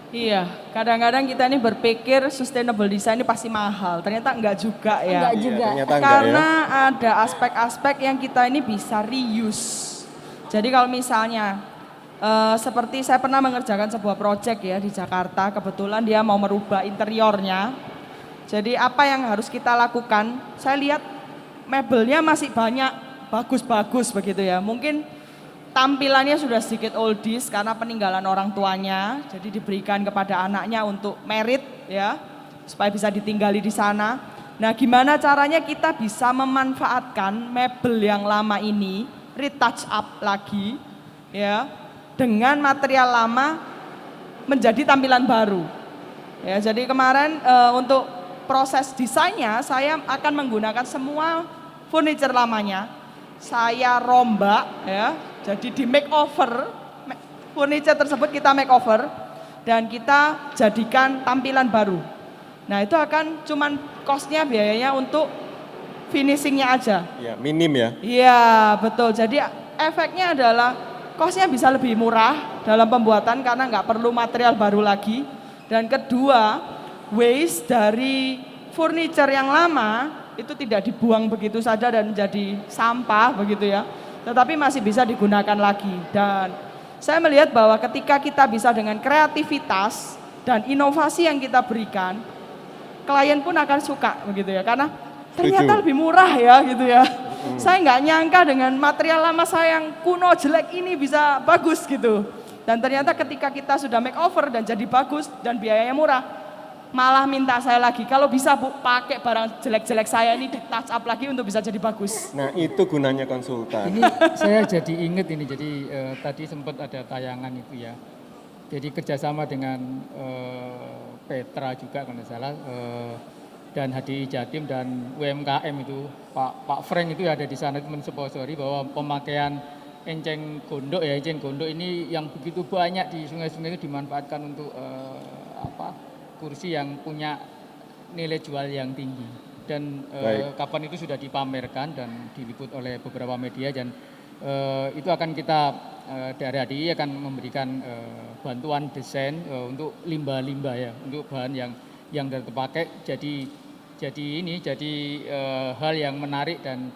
Iya, kadang-kadang kita ini berpikir sustainable design ini pasti mahal. Ternyata enggak juga ya. Enggak juga. Ternyata enggak Karena ya. ada aspek-aspek yang kita ini bisa reuse. Jadi kalau misalnya seperti saya pernah mengerjakan sebuah proyek ya di Jakarta, kebetulan dia mau merubah interiornya. Jadi apa yang harus kita lakukan? Saya lihat mebelnya masih banyak, bagus-bagus begitu ya. Mungkin tampilannya sudah sedikit oldies karena peninggalan orang tuanya, jadi diberikan kepada anaknya untuk merit ya, supaya bisa ditinggali di sana. Nah, gimana caranya kita bisa memanfaatkan mebel yang lama ini, retouch up lagi ya, dengan material lama menjadi tampilan baru. Ya, jadi kemarin untuk proses desainnya saya akan menggunakan semua furniture lamanya. Saya rombak ya, jadi di makeover, furniture tersebut kita makeover dan kita jadikan tampilan baru. Nah itu akan cuman cost-nya biayanya untuk finishingnya aja. Ya, minim ya. Iya betul, jadi efeknya adalah cost-nya bisa lebih murah dalam pembuatan karena nggak perlu material baru lagi. Dan kedua, waste dari furniture yang lama itu tidak dibuang begitu saja dan jadi sampah begitu ya, tetapi masih bisa digunakan lagi. Dan saya melihat bahwa ketika kita bisa dengan kreativitas dan inovasi yang kita berikan, klien pun akan suka begitu ya, karena ternyata lebih murah ya gitu ya. Saya nggak nyangka dengan material lama saya yang kuno jelek ini bisa bagus gitu. Dan ternyata ketika kita sudah makeover dan jadi bagus dan biayanya murah, malah minta saya lagi, kalau bisa Bu, pakai barang jelek-jelek saya ini di touch up lagi untuk bisa jadi bagus. Nah itu gunanya konsultan. Ini saya jadi inget ini, jadi tadi sempat ada tayangan itu ya. Jadi kerjasama dengan Petra juga kalau tidak salah, dan HDI Jatim dan UMKM itu, Pak Frank itu ada di sana itu mensponsori bahwa pemakaian enceng gondok ya, enceng gondok ini yang begitu banyak di sungai-sungai itu dimanfaatkan untuk kursi yang punya nilai jual yang tinggi. Dan kapan itu sudah dipamerkan dan diliput oleh beberapa media, dan itu akan kita dari HDI akan memberikan bantuan desain untuk limbah-limbah ya, untuk bahan yang terpakai jadi hal yang menarik dan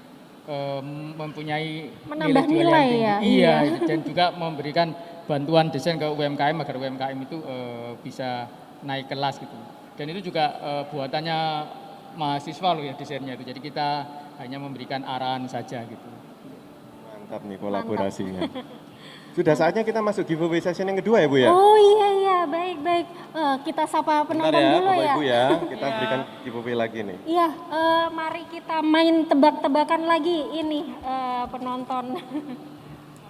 mempunyai Menambah jual nilai yang tinggi. ya, Iya, dan juga memberikan bantuan desain ke UMKM agar UMKM itu bisa naik kelas gitu. Dan itu juga buatannya mahasiswa loh ya desainnya itu. Jadi kita hanya memberikan arahan saja gitu. Mantap nih kolaborasinya. Sudah saatnya kita masuk giveaway session yang kedua ya Bu ya? Oh iya, baik. Kita sapa Bentar penonton ya dulu Bapak ya. Ibu ya, kita berikan giveaway lagi nih. Iya, mari kita main tebak-tebakan lagi ini penonton.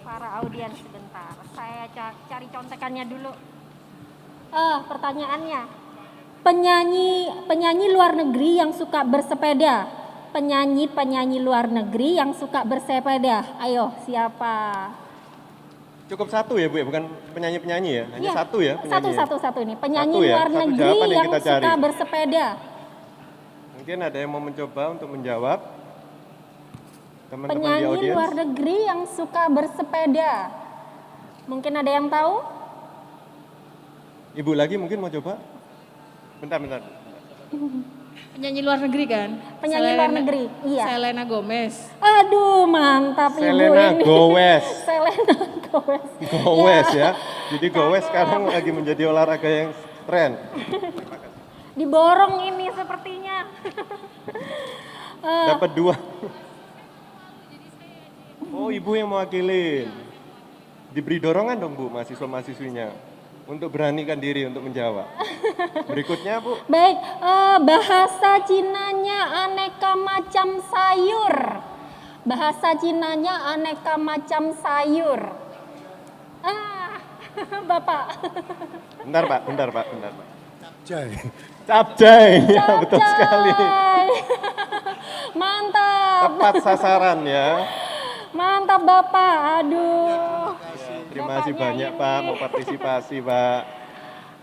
Para audiens sebentar. Saya cari contekannya dulu. Pertanyaannya. Penyanyi luar negeri yang suka bersepeda. Penyanyi luar negeri yang suka bersepeda. Ayo, siapa? Cukup satu ya Bu ya, bukan penyanyi-penyanyi ya? Hanya Iya, satu ya penyanyi. Satu ini. Penyanyi Satu ya, luar satu negeri jawaban yang yang kita cari. suka bersepeda. Mungkin ada yang mau mencoba untuk menjawab? Teman-teman di Penyanyi audiens. luar negeri yang suka bersepeda. Mungkin ada yang tahu? Ibu lagi mungkin mau coba? Bentar. Penyanyi luar negeri kan? Penyanyi luar negeri, iya. Selena Gomez. Aduh, mantap Ibu Selena ini. Gomez. Selena Gomez. Gowes ya. Jadi gowes sekarang lagi menjadi olahraga yang tren. Diborong ini sepertinya. Dapat 2. Oh, Ibu yang mewakilin. Diberi dorongan dong Bu, mahasiswa-mahasiswinya untuk beranikan diri untuk menjawab. Berikutnya Bu. Baik, bahasa Cinanya aneka macam sayur. Bahasa Cinanya aneka macam sayur. Bapak. Bentar Pak. Capcay. Ya, betul sekali. Capcay. Mantap. Tepat sasaran ya. Mantap Bapak. Aduh. Terima kasih Bapaknya banyak ini. Pak mau partisipasi Pak.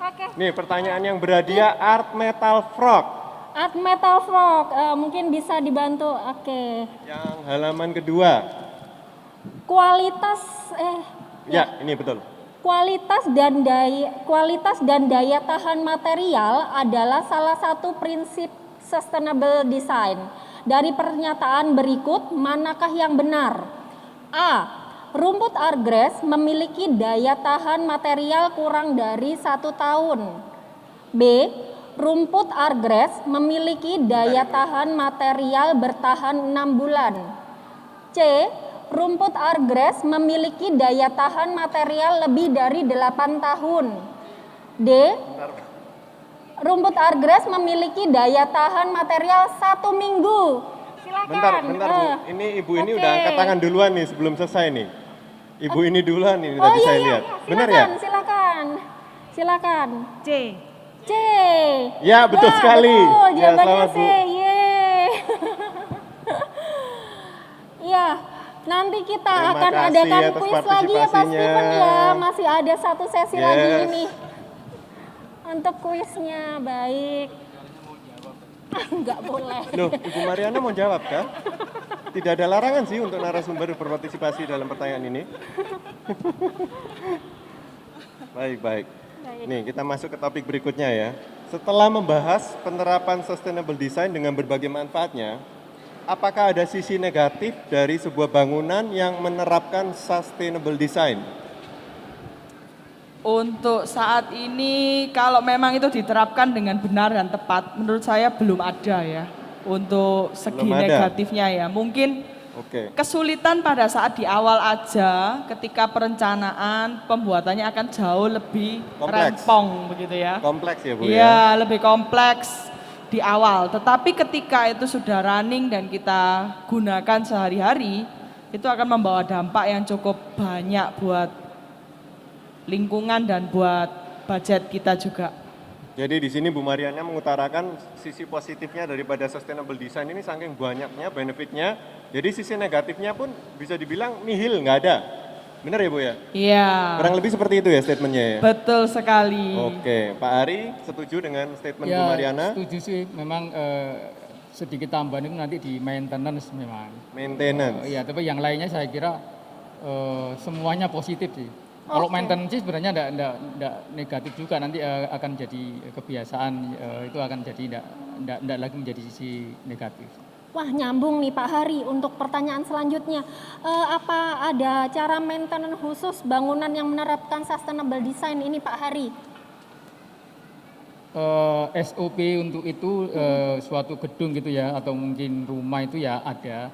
Oke. Nih pertanyaan yang berhadiah Art Metal Frog. Art Metal Frog, mungkin bisa dibantu. Oke. Yang halaman kedua. Kualitas Ya, ini betul. kualitas dan daya tahan material adalah salah satu prinsip sustainable design. Dari pernyataan berikut, manakah yang benar? A. Rumput argres memiliki daya tahan material kurang dari 1 tahun. B. Rumput argres memiliki daya tahan material bertahan 6 bulan. C. Rumput argres memiliki daya tahan material lebih dari 8 tahun. D. Rumput argres memiliki daya tahan material 1 minggu. Silakan. Bentar Bu. Ini Ibu ini Oke. udah angkat tangan duluan nih sebelum selesai nih. Ibu ini duluan ini Oh tadi iya, saya iya, lihat. iya. Benar ya? Silakan. C. C. Ya, betul sekali. Betul, Ya, jawabannya selamat, C. Bu. Yeay. Iya, nanti kita Terima akan kasih adakan atas kuis lagi ya Pak partisipasinya. Steven ya. Masih ada 1 sesi lagi Yes. ini. Untuk kuisnya, baik. Enggak boleh. Loh, Ibu Mariana mau jawab kah? Tidak ada larangan sih untuk narasumber berpartisipasi dalam pertanyaan ini. Baik. Nih, kita masuk ke topik berikutnya ya. Setelah membahas penerapan sustainable design dengan berbagai manfaatnya, apakah ada sisi negatif dari sebuah bangunan yang menerapkan sustainable design? Untuk saat ini kalau memang itu diterapkan dengan benar dan tepat, menurut saya belum ada ya untuk segi Belum ada. negatifnya ya. Mungkin Oke. Kesulitan pada saat di awal aja, ketika perencanaan pembuatannya akan jauh lebih Kompleks. rempong begitu ya. Kompleks ya Bu ya? Iya, lebih kompleks di awal. Tetapi ketika itu sudah running dan kita gunakan sehari-hari, itu akan membawa dampak yang cukup banyak buat lingkungan dan buat budget kita juga. Jadi di sini Bu Mariana mengutarakan sisi positifnya daripada sustainable design ini saking banyaknya benefitnya. Jadi sisi negatifnya pun bisa dibilang nihil, nggak ada. Benar ya Bu ya? Iya, Kurang lebih seperti itu ya statementnya ya? betul sekali. Oke, Pak Ari setuju dengan statement Bu Ya, Mariana? setuju sih. Memang sedikit tambahan itu nanti di maintenance memang. Maintenance. Iya, tapi yang lainnya saya kira semuanya positif sih. Kalau Oke. maintenance sih sebenarnya enggak negatif juga, nanti akan jadi kebiasaan, itu akan jadi enggak lagi menjadi sisi negatif. Wah, nyambung nih Pak Hari untuk pertanyaan selanjutnya. Apa ada cara maintenance khusus bangunan yang menerapkan sustainable design ini Pak Hari? SOP untuk itu suatu gedung gitu ya, atau mungkin rumah itu ya ada,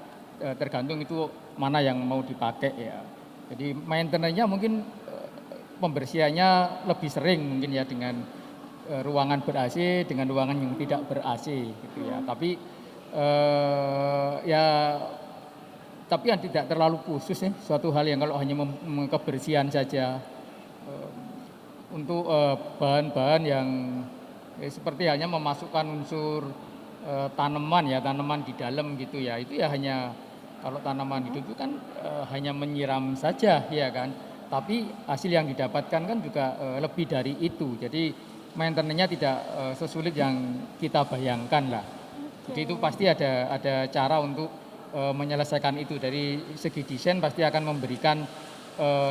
tergantung itu mana yang mau dipakai ya. Jadi maintenance-nya mungkin pembersihannya lebih sering mungkin ya dengan ruangan ber-AC dengan ruangan yang tidak ber-AC gitu ya. Tapi yang tidak terlalu khusus ya, suatu hal yang kalau hanya kebersihan saja. Untuk bahan-bahan yang seperti hanya memasukkan unsur tanaman di dalam gitu ya, itu ya hanya kalau tanaman itu kan hanya menyiram saja ya kan, tapi hasil yang didapatkan kan juga lebih dari itu. Jadi maintenance-nya tidak sesulit yang kita bayangkan lah. Jadi itu pasti ada cara untuk menyelesaikan itu. Dari segi desain pasti akan memberikan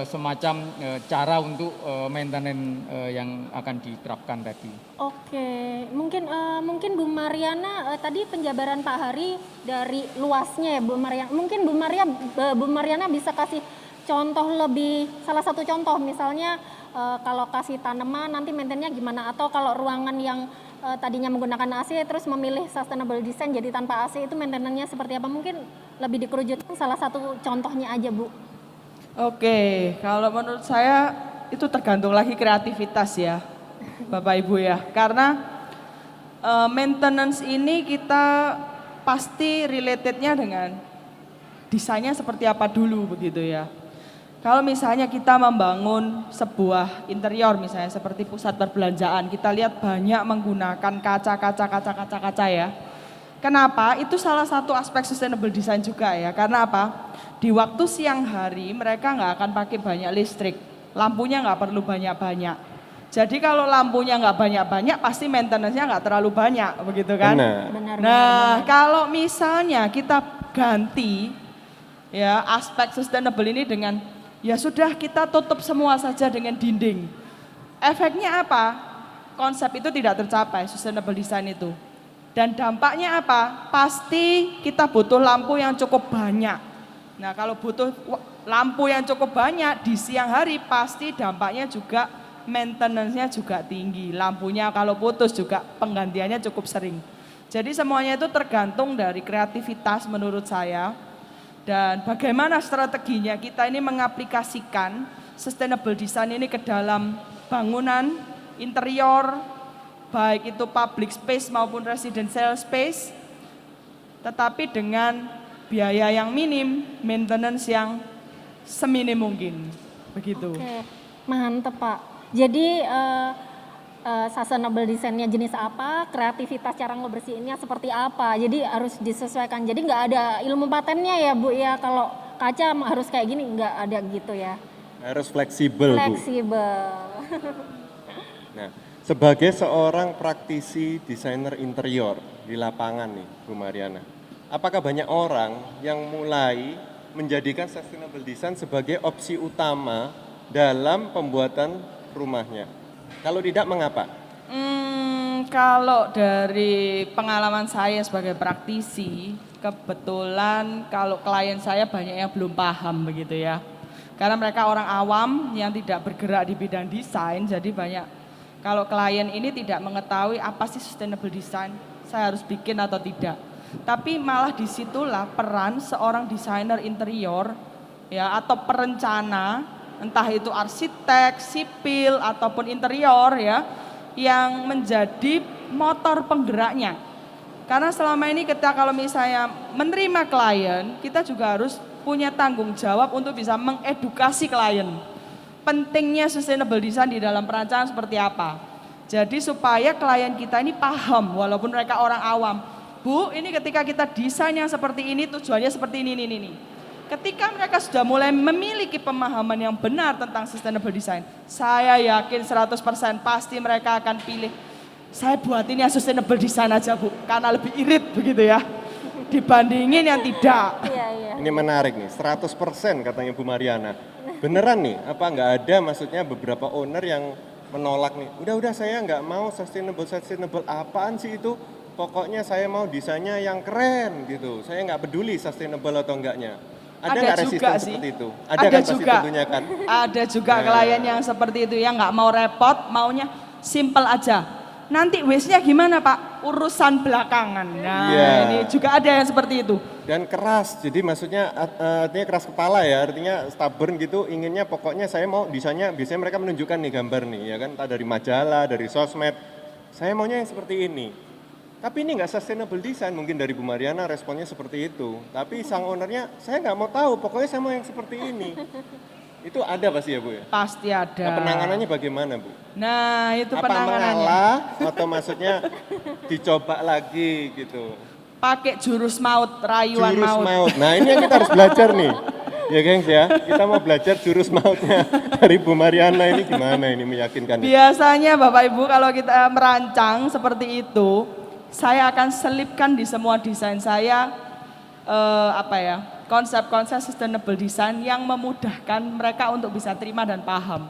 semacam cara untuk maintenance yang akan diterapkan tadi. Oke, mungkin Bu Mariana tadi penjabaran Pak Hari dari luasnya ya Bu Mariana. Mungkin Bu Mariana bisa kasih contoh salah satu contoh misalnya kalau kasih tanaman nanti maintenance-nya gimana, atau kalau ruangan yang tadinya menggunakan AC terus memilih sustainable design jadi tanpa AC itu maintenance-nya seperti apa? Mungkin lebih dikerucutkan salah satu contohnya aja Bu. Oke, kalau menurut saya itu tergantung lagi kreativitas ya, Bapak Ibu ya. Karena maintenance ini kita pasti relatednya dengan desainnya seperti apa dulu begitu ya. Kalau misalnya kita membangun sebuah interior misalnya seperti pusat perbelanjaan, kita lihat banyak menggunakan kaca ya. Kenapa? Itu salah satu aspek sustainable design juga ya. Karena apa? Di waktu siang hari mereka nggak akan pakai banyak listrik, lampunya nggak perlu banyak-banyak. Jadi kalau lampunya nggak banyak-banyak, pasti maintenance-nya nggak terlalu banyak, begitu kan? Benar. Nah, kalau misalnya kita ganti ya aspek sustainable ini dengan ya sudah kita tutup semua saja dengan dinding. Efeknya apa? Konsep itu tidak tercapai, sustainable design itu. Dan dampaknya apa? Pasti kita butuh lampu yang cukup banyak. Nah, kalau butuh lampu yang cukup banyak di siang hari pasti dampaknya juga maintenance-nya juga tinggi. Lampunya kalau putus juga penggantiannya cukup sering. Jadi semuanya itu tergantung dari kreativitas menurut saya. Dan bagaimana strateginya kita ini mengaplikasikan sustainable design ini ke dalam bangunan, interior, baik itu public space maupun residential space, tetapi dengan biaya yang minim, maintenance yang seminim mungkin, begitu. Oke, mantep Pak. Jadi sustainable design-nya jenis apa, kreativitas cara ngebersihinnya seperti apa, jadi harus disesuaikan. Jadi nggak ada ilmu patennya ya Bu ya, kalau kaca harus kayak gini, nggak ada gitu ya. Harus fleksibel Bu. Fleksibel. Nah, sebagai seorang praktisi desainer interior di lapangan nih Bu Mariana, apakah banyak orang yang mulai menjadikan sustainable design sebagai opsi utama dalam pembuatan rumahnya? Kalau tidak, mengapa? Kalau dari pengalaman saya sebagai praktisi, kebetulan kalau klien saya banyak yang belum paham begitu ya. Karena mereka orang awam yang tidak bergerak di bidang desain, jadi banyak kalau klien ini tidak mengetahui apa sih sustainable design, saya harus bikin atau tidak. Tapi malah disitulah peran seorang desainer interior ya atau perencana, entah itu arsitek, sipil ataupun interior ya, yang menjadi motor penggeraknya. Karena selama ini kita kalau misalnya menerima klien, kita juga harus punya tanggung jawab untuk bisa mengedukasi klien. Pentingnya sustainable design di dalam perancangan seperti apa. Jadi supaya klien kita ini paham walaupun mereka orang awam. Bu, ini ketika kita desain yang seperti ini tujuannya seperti ini. Ketika mereka sudah mulai memiliki pemahaman yang benar tentang sustainable design, saya yakin 100% pasti mereka akan pilih, saya buat ini yang sustainable design aja Bu, karena lebih irit begitu ya, dibandingin yang tidak. Iya. Ini menarik nih, 100% katanya Bu Mariana. Beneran nih, apa nggak ada maksudnya beberapa owner yang menolak nih, udah saya nggak mau sustainable apaan sih itu, pokoknya saya mau desainnya yang keren gitu, saya nggak peduli sustainable atau enggaknya. Ada nggak resisten seperti itu? Ada kan pasti tentunya kan? Ada juga klien yang seperti itu, yang nggak mau repot, maunya simple aja. Nanti waste-nya gimana Pak? Urusan belakangan. Nah ini juga ada yang seperti itu. Dan keras, jadi maksudnya artinya keras kepala ya, artinya stubborn gitu, inginnya pokoknya saya mau desainnya, biasanya mereka menunjukkan nih gambar nih ya kan, entah dari majalah, dari sosmed, saya maunya yang seperti ini. Tapi ini nggak sustainable design, mungkin dari Bu Mariana responnya seperti itu. Tapi sang ownernya, saya nggak mau tahu, pokoknya saya mau yang seperti ini. Itu ada pasti ya Bu ya? Pasti ada. Nah, penanganannya bagaimana Bu? Nah itu Apa penanganannya. mengalah atau maksudnya dicoba lagi gitu? Pakai jurus maut, rayuan Jurus maut. maut. Nah ini yang kita harus belajar nih. Ya gengs ya, kita mau belajar jurus mautnya dari Bu Mariana ini gimana ini meyakinkan. Biasanya Bapak Ibu kalau kita merancang seperti itu, saya akan selipkan di semua desain saya konsep-konsep sustainable design yang memudahkan mereka untuk bisa terima dan paham.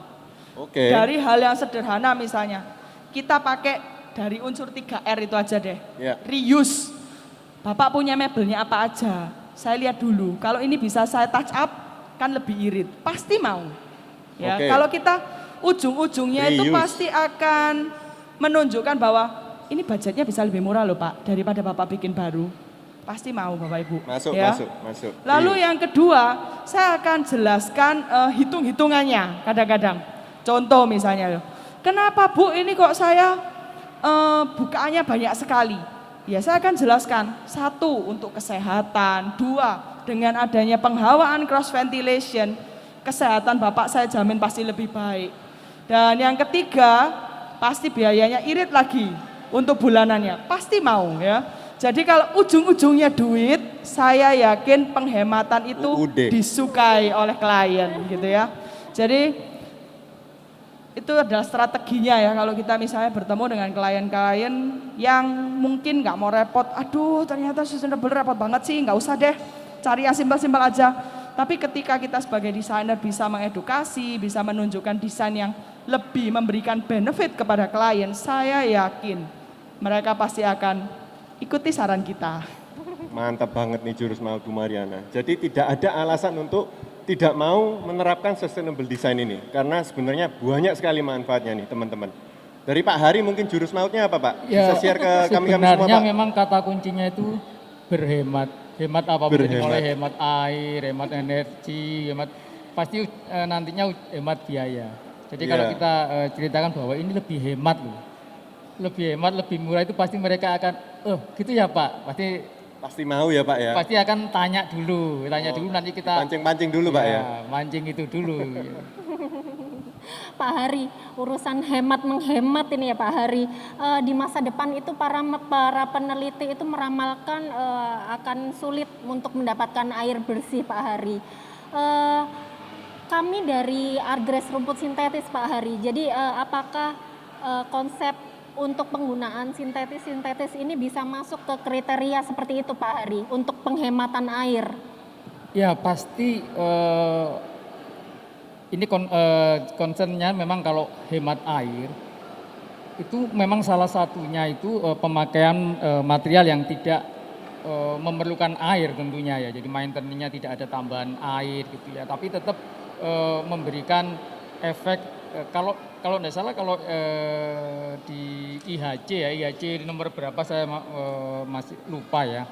Oke. Dari hal yang sederhana misalnya, kita pakai dari unsur 3R itu aja deh. Ya. Reuse. Bapak punya mebelnya apa aja? Saya lihat dulu. Kalau ini bisa saya touch up, kan lebih irit. Pasti mau. Ya, Oke. kalau kita ujung-ujungnya itu Reuse. pasti akan menunjukkan bahwa ini budgetnya bisa lebih murah loh Pak daripada Bapak bikin baru. Pasti mau Bapak Ibu. Masuk, ya. masuk. Lalu Reuse. yang kedua, saya akan jelaskan hitung-hitungannya kadang-kadang. Contoh misalnya, kenapa Bu ini kok saya bukaannya banyak sekali? Ya saya akan jelaskan, 1 untuk kesehatan, 2 dengan adanya penghawaan cross ventilation, kesehatan Bapak saya jamin pasti lebih baik. Dan yang ketiga, pasti biayanya irit lagi untuk bulanannya, pasti mau ya. Jadi kalau ujung-ujungnya duit, saya yakin penghematan itu UUD. disukai oleh klien gitu ya. Jadi itu adalah strateginya ya kalau kita misalnya bertemu dengan klien-klien yang mungkin nggak mau repot, aduh ternyata sustainable repot banget sih, nggak usah deh, cari yang simpel-simpel aja. Tapi ketika kita sebagai desainer bisa mengedukasi, bisa menunjukkan desain yang lebih memberikan benefit kepada klien, saya yakin mereka pasti akan ikuti saran kita. Mantap banget nih jurus maut Bu Mariana. Jadi tidak ada alasan untuk tidak mau menerapkan sustainable design ini. Karena sebenarnya banyak sekali manfaatnya nih teman-teman. Dari Pak Hari mungkin jurus mautnya apa Pak? Ya, Bisa share ke kami semua sebenarnya Pak? memang kata kuncinya itu berhemat. Hemat apapun, Berhemat. mulai hemat air, hemat energi, pasti nantinya hemat biaya. Jadi kalau Iya. kita ceritakan bahwa ini lebih hemat loh. Lebih hemat, lebih murah itu pasti mereka akan, oh gitu ya Pak, Pasti mau ya Pak ya? pasti akan tanya dulu nanti kita Pancing-pancing dulu Pak ya? mancing itu dulu. Pak Hari, urusan hemat menghemat ini ya Pak Hari. Di masa depan itu para peneliti itu meramalkan akan sulit untuk mendapatkan air bersih Pak Hari. Kami dari Artgrass rumput sintetis Pak Hari. Jadi apakah konsep untuk penggunaan sintetis ini bisa masuk ke kriteria seperti itu Pak Hari untuk penghematan air? Ya pasti ini concernnya memang kalau hemat air itu memang salah satunya itu pemakaian material yang tidak memerlukan air tentunya ya. Jadi maintenance-nya tidak ada tambahan air gitu ya. Tapi tetap memberikan efek kalau tidak salah kalau di IHC ya, IHC nomor berapa saya masih lupa ya.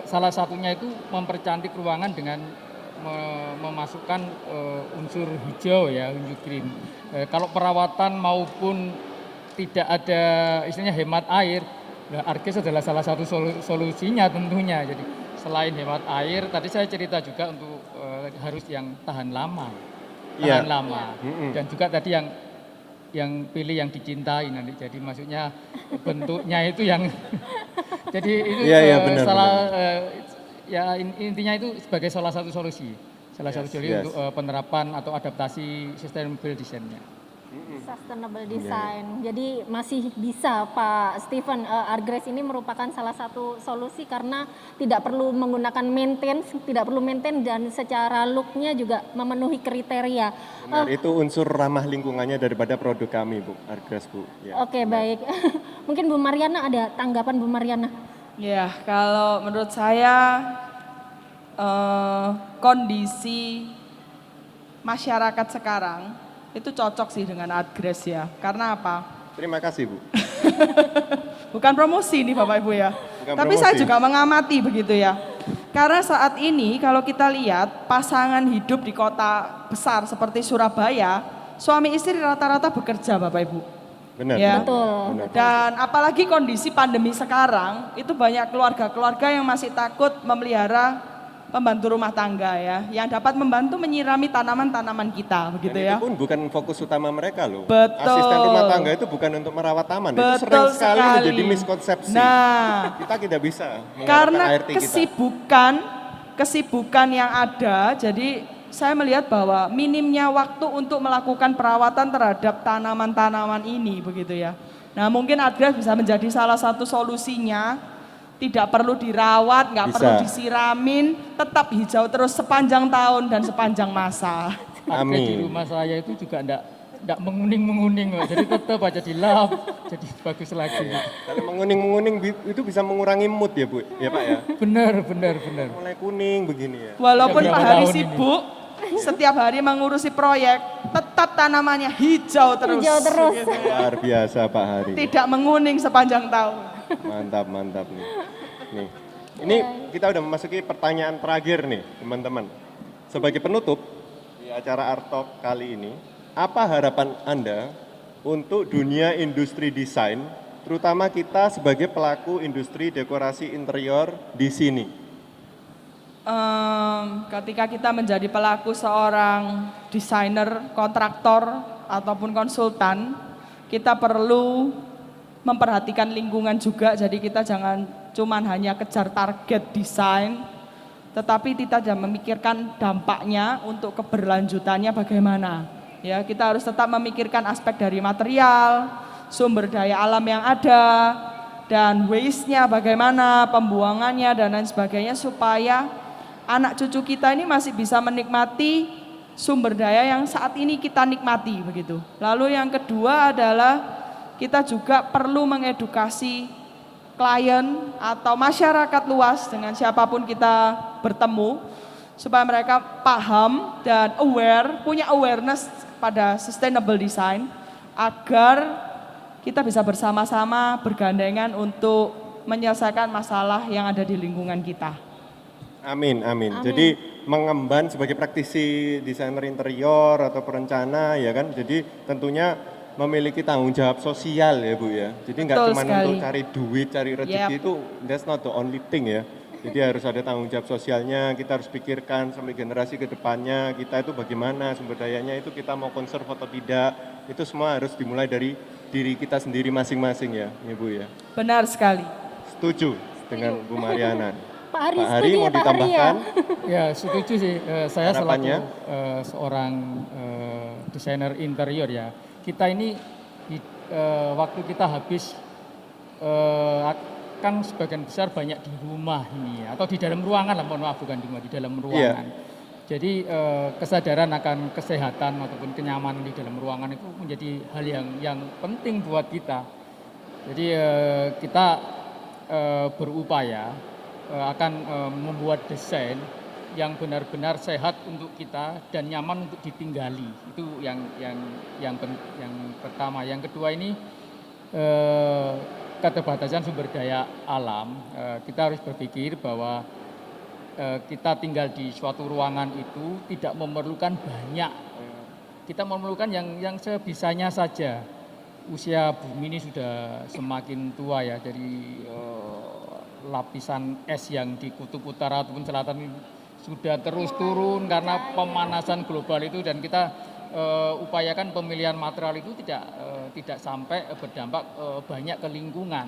Salah satunya itu mempercantik ruangan dengan memasukkan unsur hijau ya, unsur green. Kalau perawatan maupun tidak ada istilahnya hemat air, nah Arges adalah salah satu solusinya tentunya. Jadi selain hemat air, tadi saya cerita juga untuk harus yang tahan lama, Iya. tahan lama. Mm-mm. Dan juga tadi yang pilih yang dicintai nanti. Jadi maksudnya bentuknya itu yang jadi itu Iya, benar, salah ya intinya itu sebagai salah satu solusi. Salah satu solusi yes. untuk penerapan atau adaptasi sustainable design-nya. Sustainable Iya, design. Jadi masih bisa Pak Steven, Argres ini merupakan salah satu solusi karena tidak perlu menggunakan maintenance, tidak perlu maintain dan secara look-nya juga memenuhi kriteria. Benar, itu unsur ramah lingkungannya daripada produk kami, Bu, Argres, Bu. Ya. Oke, baik. Mungkin Bu Mariana ada tanggapan Bu Mariana? Ya, kalau menurut saya kondisi masyarakat sekarang itu cocok sih dengan Argres ya. Karena apa? Terima kasih, Bu. Bukan promosi nih Bapak Ibu ya. Bukan Tapi promosi. saya juga mengamati begitu ya. Karena saat ini kalau kita lihat pasangan hidup di kota besar seperti Surabaya, suami istri rata-rata bekerja Bapak Ibu. Benar. Ya. Betul. Benar. Dan apalagi kondisi pandemi sekarang, itu banyak keluarga-keluarga yang masih takut memelihara pembantu rumah tangga ya, yang dapat membantu menyirami tanaman-tanaman kita, begitu Dan ya. itu pun bukan fokus utama mereka loh. Betul. Asisten rumah tangga itu bukan untuk merawat taman. Itu sering Betul sekali sekali. menjadi miskonsepsi. Nah, Kita tidak bisa mengharapkan karena ART kita. kesibukan yang ada, jadi saya melihat bahwa minimnya waktu untuk melakukan perawatan terhadap tanaman-tanaman ini, begitu ya. Nah, mungkin Argres bisa menjadi salah satu solusinya. Tidak perlu dirawat, nggak Bisa. perlu disiramin, tetap hijau terus sepanjang tahun dan sepanjang masa. Argres di Amin. rumah saya itu juga enggak menguning-menguning, Pak. Jadi tetap aja dilap, jadi bagus lagi. Kalau menguning-menguning itu bisa mengurangi mood ya, Bu. Ya, Pak ya. Benar. Mulai kuning begini ya. Walaupun Berapa Pak Hari tahun ini? sibuk, setiap hari mengurusi proyek, tetap tanamannya hijau terus. Hijau terus. Gitu ya. Luar biasa Pak Hari. Tidak menguning sepanjang tahun. Mantap nih. Nih. Ini kita udah memasuki pertanyaan terakhir nih, teman-teman. Sebagai penutup di acara Art Talk kali ini, apa harapan Anda untuk dunia industri desain, terutama kita sebagai pelaku industri dekorasi interior di sini? Ketika kita menjadi pelaku seorang desainer, kontraktor, ataupun konsultan, kita perlu memperhatikan lingkungan juga, jadi kita jangan cuman hanya kejar target desain, tetapi kita jangan memikirkan dampaknya untuk keberlanjutannya bagaimana. Ya, kita harus tetap memikirkan aspek dari material, sumber daya alam yang ada, dan waste-nya bagaimana, pembuangannya dan lain sebagainya supaya anak cucu kita ini masih bisa menikmati sumber daya yang saat ini kita nikmati begitu. Lalu yang kedua adalah kita juga perlu mengedukasi klien atau masyarakat luas dengan siapapun kita bertemu supaya mereka paham dan aware, punya awareness pada sustainable design agar kita bisa bersama-sama bergandengan untuk menyelesaikan masalah yang ada di lingkungan kita. Amin. Jadi mengemban sebagai praktisi desainer interior atau perencana ya kan. Jadi tentunya memiliki tanggung jawab sosial ya Bu ya. Jadi nggak Betul cuma sekali. untuk cari duit, cari rezeki Yep. itu that's not the only thing ya. Jadi harus ada tanggung jawab sosialnya, kita harus pikirkan sampai generasi ke depannya, kita itu bagaimana sumber dayanya itu kita mau konserv atau tidak. Itu semua harus dimulai dari diri kita sendiri masing-masing ya Bu ya. Benar sekali. Setuju dengan Bu Mariana. Pak Hari Pak Hari setuju mau ya Pak Hari ya? ditambahkan? Ya setuju sih, saya selaku Harapannya? seorang desainer interior ya, kita ini waktu kita habis kan sebagian besar banyak di rumah ini ya, atau di dalam ruangan lah, mohon maaf bukan di rumah, di dalam ruangan. Jadi kesadaran akan kesehatan ataupun kenyamanan di dalam ruangan itu menjadi hal yang penting buat kita. Jadi kita berupaya akan membuat desain yang benar-benar sehat untuk kita dan nyaman untuk ditinggali. Itu yang pertama. Yang kedua ini keterbatasan sumber daya alam, kita harus berpikir bahwa kita tinggal di suatu ruangan itu tidak memerlukan banyak. Kita memerlukan yang sebisanya saja. Usia bumi ini sudah semakin tua ya, dari lapisan es yang di kutub utara ataupun selatan ini sudah terus turun karena pemanasan global itu, dan kita upayakan pemilihan material itu tidak sampai berdampak banyak ke lingkungan.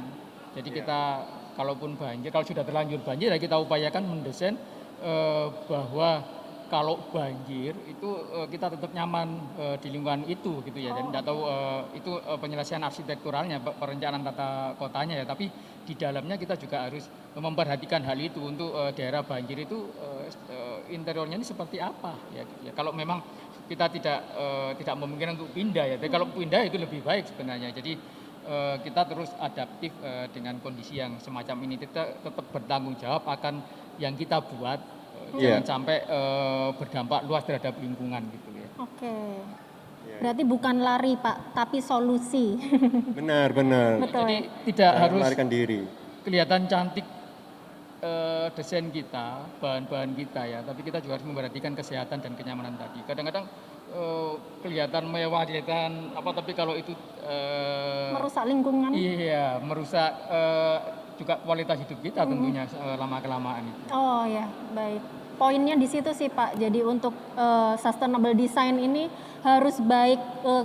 Jadi kita kalaupun banjir, kalau sudah terlanjur banjir, ya kita upayakan mendesain bahwa kalau banjir itu kita tetap nyaman di lingkungan itu gitu ya. Dan tidak tahu itu penyelesaian arsitekturalnya, perencanaan tata kotanya ya, tapi di dalamnya kita juga harus memperhatikan hal itu untuk daerah banjir itu interiornya ini seperti apa ya, gitu ya. Kalau memang kita tidak memungkinkan untuk pindah ya, tapi kalau pindah itu lebih baik sebenarnya. Jadi kita terus adaptif dengan kondisi yang semacam ini, kita tetap bertanggung jawab akan yang kita buat. Jangan sampai berdampak luas terhadap lingkungan gitu ya. Oke. Berarti bukan lari Pak, tapi solusi. Benar. Betul. Jadi tidak harus melarikan diri. kelihatan cantik desain kita, bahan-bahan kita ya, tapi kita juga harus memperhatikan kesehatan dan kenyamanan tadi. Kadang-kadang kelihatan mewah, kelihatan apa, tapi kalau itu Merusak lingkungan. iya, merusak juga kualitas hidup kita tentunya lama-kelamaan itu. Oh ya, baik. Poinnya di situ sih Pak. Jadi untuk sustainable design ini harus baik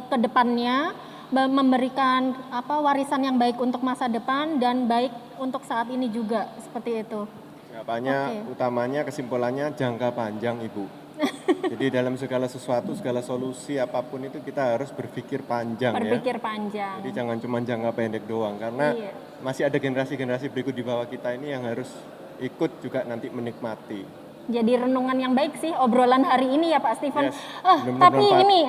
ke depannya, memberikan warisan yang baik untuk masa depan dan baik untuk saat ini juga, seperti itu. Utamanya kesimpulannya jangka panjang Ibu. Jadi dalam segala sesuatu, segala solusi apapun itu kita harus berpikir panjang Berpikir ya. panjang. Jadi jangan cuma jangka pendek doang, karena masih ada generasi-generasi berikut di bawah kita ini yang harus ikut juga nanti menikmati. Jadi renungan yang baik sih obrolan hari ini ya Pak Steven. Yes, benar-benar Tapi bermanfaat. ini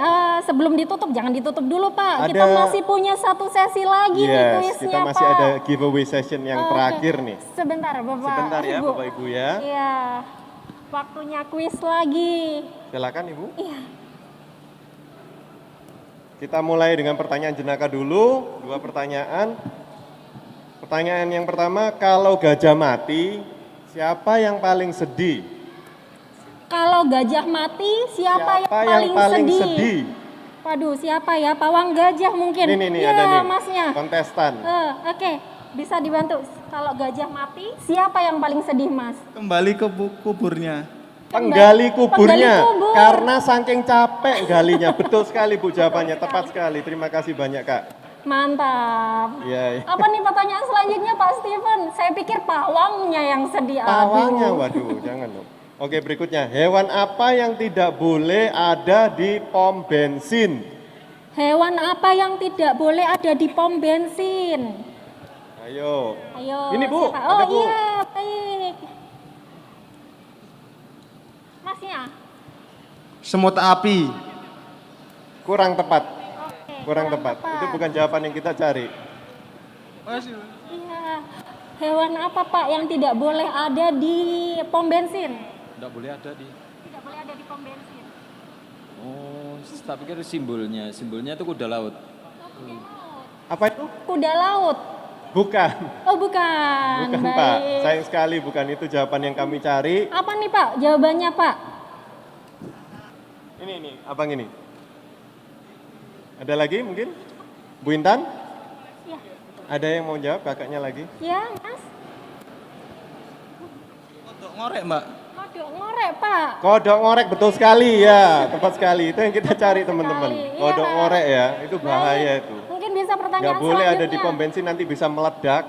sebelum ditutup, jangan ditutup dulu Pak. Kita masih punya satu sesi lagi nih kuisnya kita masih Pak. ada giveaway session yang Oke. terakhir nih. Sebentar Bapak. Sebentar ya Ibu. Bapak Ibu ya. Iya. Waktunya kuis lagi. Silakan Ibu. Iya. Kita mulai dengan pertanyaan jenaka dulu, 2 pertanyaan. Pertanyaan yang pertama, kalau gajah mati, siapa yang paling sedih? Kalau gajah mati, siapa yang paling sedih? Waduh, siapa ya? Pawang gajah mungkin. Ini ya, ada nih, Masnya. kontestan. Oke, bisa dibantu. Kalau gajah mati, siapa yang paling sedih, Mas? Kembali ke kuburnya. Penggali kuburnya, Penggali kubur. karena saking capek galinya. Betul sekali Bu jawabannya, tepat sekali. Terima kasih banyak Kak. Mantap. Iya. Apa nih pertanyaan selanjutnya Pak Steven? Saya pikir pawangnya yang sedih. Pawangnya, Aduh. waduh, jangan dong. Oke, berikutnya. Hewan apa yang tidak boleh ada di pom bensin? Hewan apa yang tidak boleh ada di pom bensin? Ayo. Ayo. Ini, Bu, siapa? ada, Oh Bu. iya, baik. Masnya? Semut api. Kurang tepat. Oke, Kurang tepat. Itu bukan jawaban yang kita cari. Iya. Hewan apa Pak yang tidak boleh ada di pom bensin? Tidak boleh ada di. Tidak boleh ada di pom bensin. Oh, saya pikir simbolnya itu kuda laut. Apa itu? Kuda laut. Bukan. Oh bukan. Bukan Baik. Pak. Sayang sekali bukan itu jawaban yang kami cari. Apa nih Pak jawabannya Pak? Ini, abang ini. Ada lagi mungkin? Bu Intan? Ya. Ada yang mau jawab kakaknya lagi? Ya Mas. Untuk ngorek mbak. Kodok ngorek Pak. Kodok ngorek, betul sekali ya, tepat sekali. Itu yang kita cari teman-teman. Iya. Kodok ngorek ya, itu bahaya itu. Mungkin bisa pertanyaan Nggak boleh ada di selanjutnya. pom bensin, nanti bisa meledak.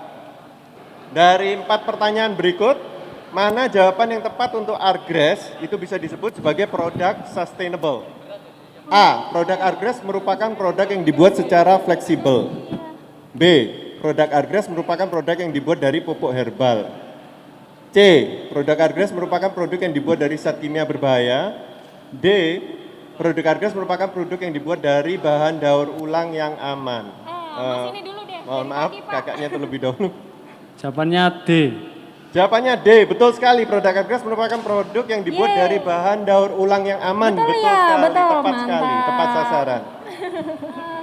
Dari 4 pertanyaan berikut, mana jawaban yang tepat untuk Argress itu bisa disebut sebagai produk sustainable? A. Produk Argress merupakan produk yang dibuat secara fleksibel. B. Produk Argress merupakan produk yang dibuat dari pupuk herbal. C. Produk Argress merupakan produk yang dibuat dari zat kimia berbahaya. D. Produk Argress merupakan produk yang dibuat dari bahan daur ulang yang aman. Mas ini dulu deh. Mohon dari maaf, tadi, Pak. kakaknya terlebih dahulu. Jawabannya D. Jawabannya D, betul sekali. Produk Argress merupakan produk yang dibuat Yeay. dari bahan daur ulang yang aman. Betul ya, sekali, betul, tepat sekali, mantap. tepat sasaran.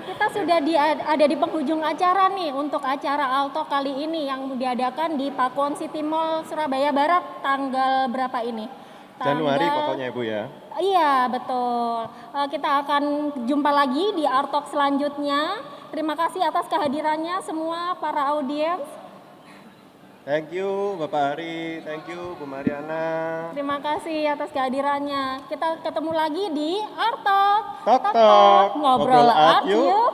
Kita sudah ada di penghujung acara nih untuk acara Alto kali ini yang diadakan di Pakuwon City Mall Surabaya Barat tanggal berapa ini? Januari pokoknya Ibu ya. Iya, betul. Kita akan jumpa lagi di Art Talk selanjutnya. Terima kasih atas kehadirannya semua para audiens. Thank you Bapak Hari, thank you Bu Mariana. Terima kasih atas kehadirannya. Kita ketemu lagi di Art Talk. Tok tok, Ngobrol art yuk. yuk.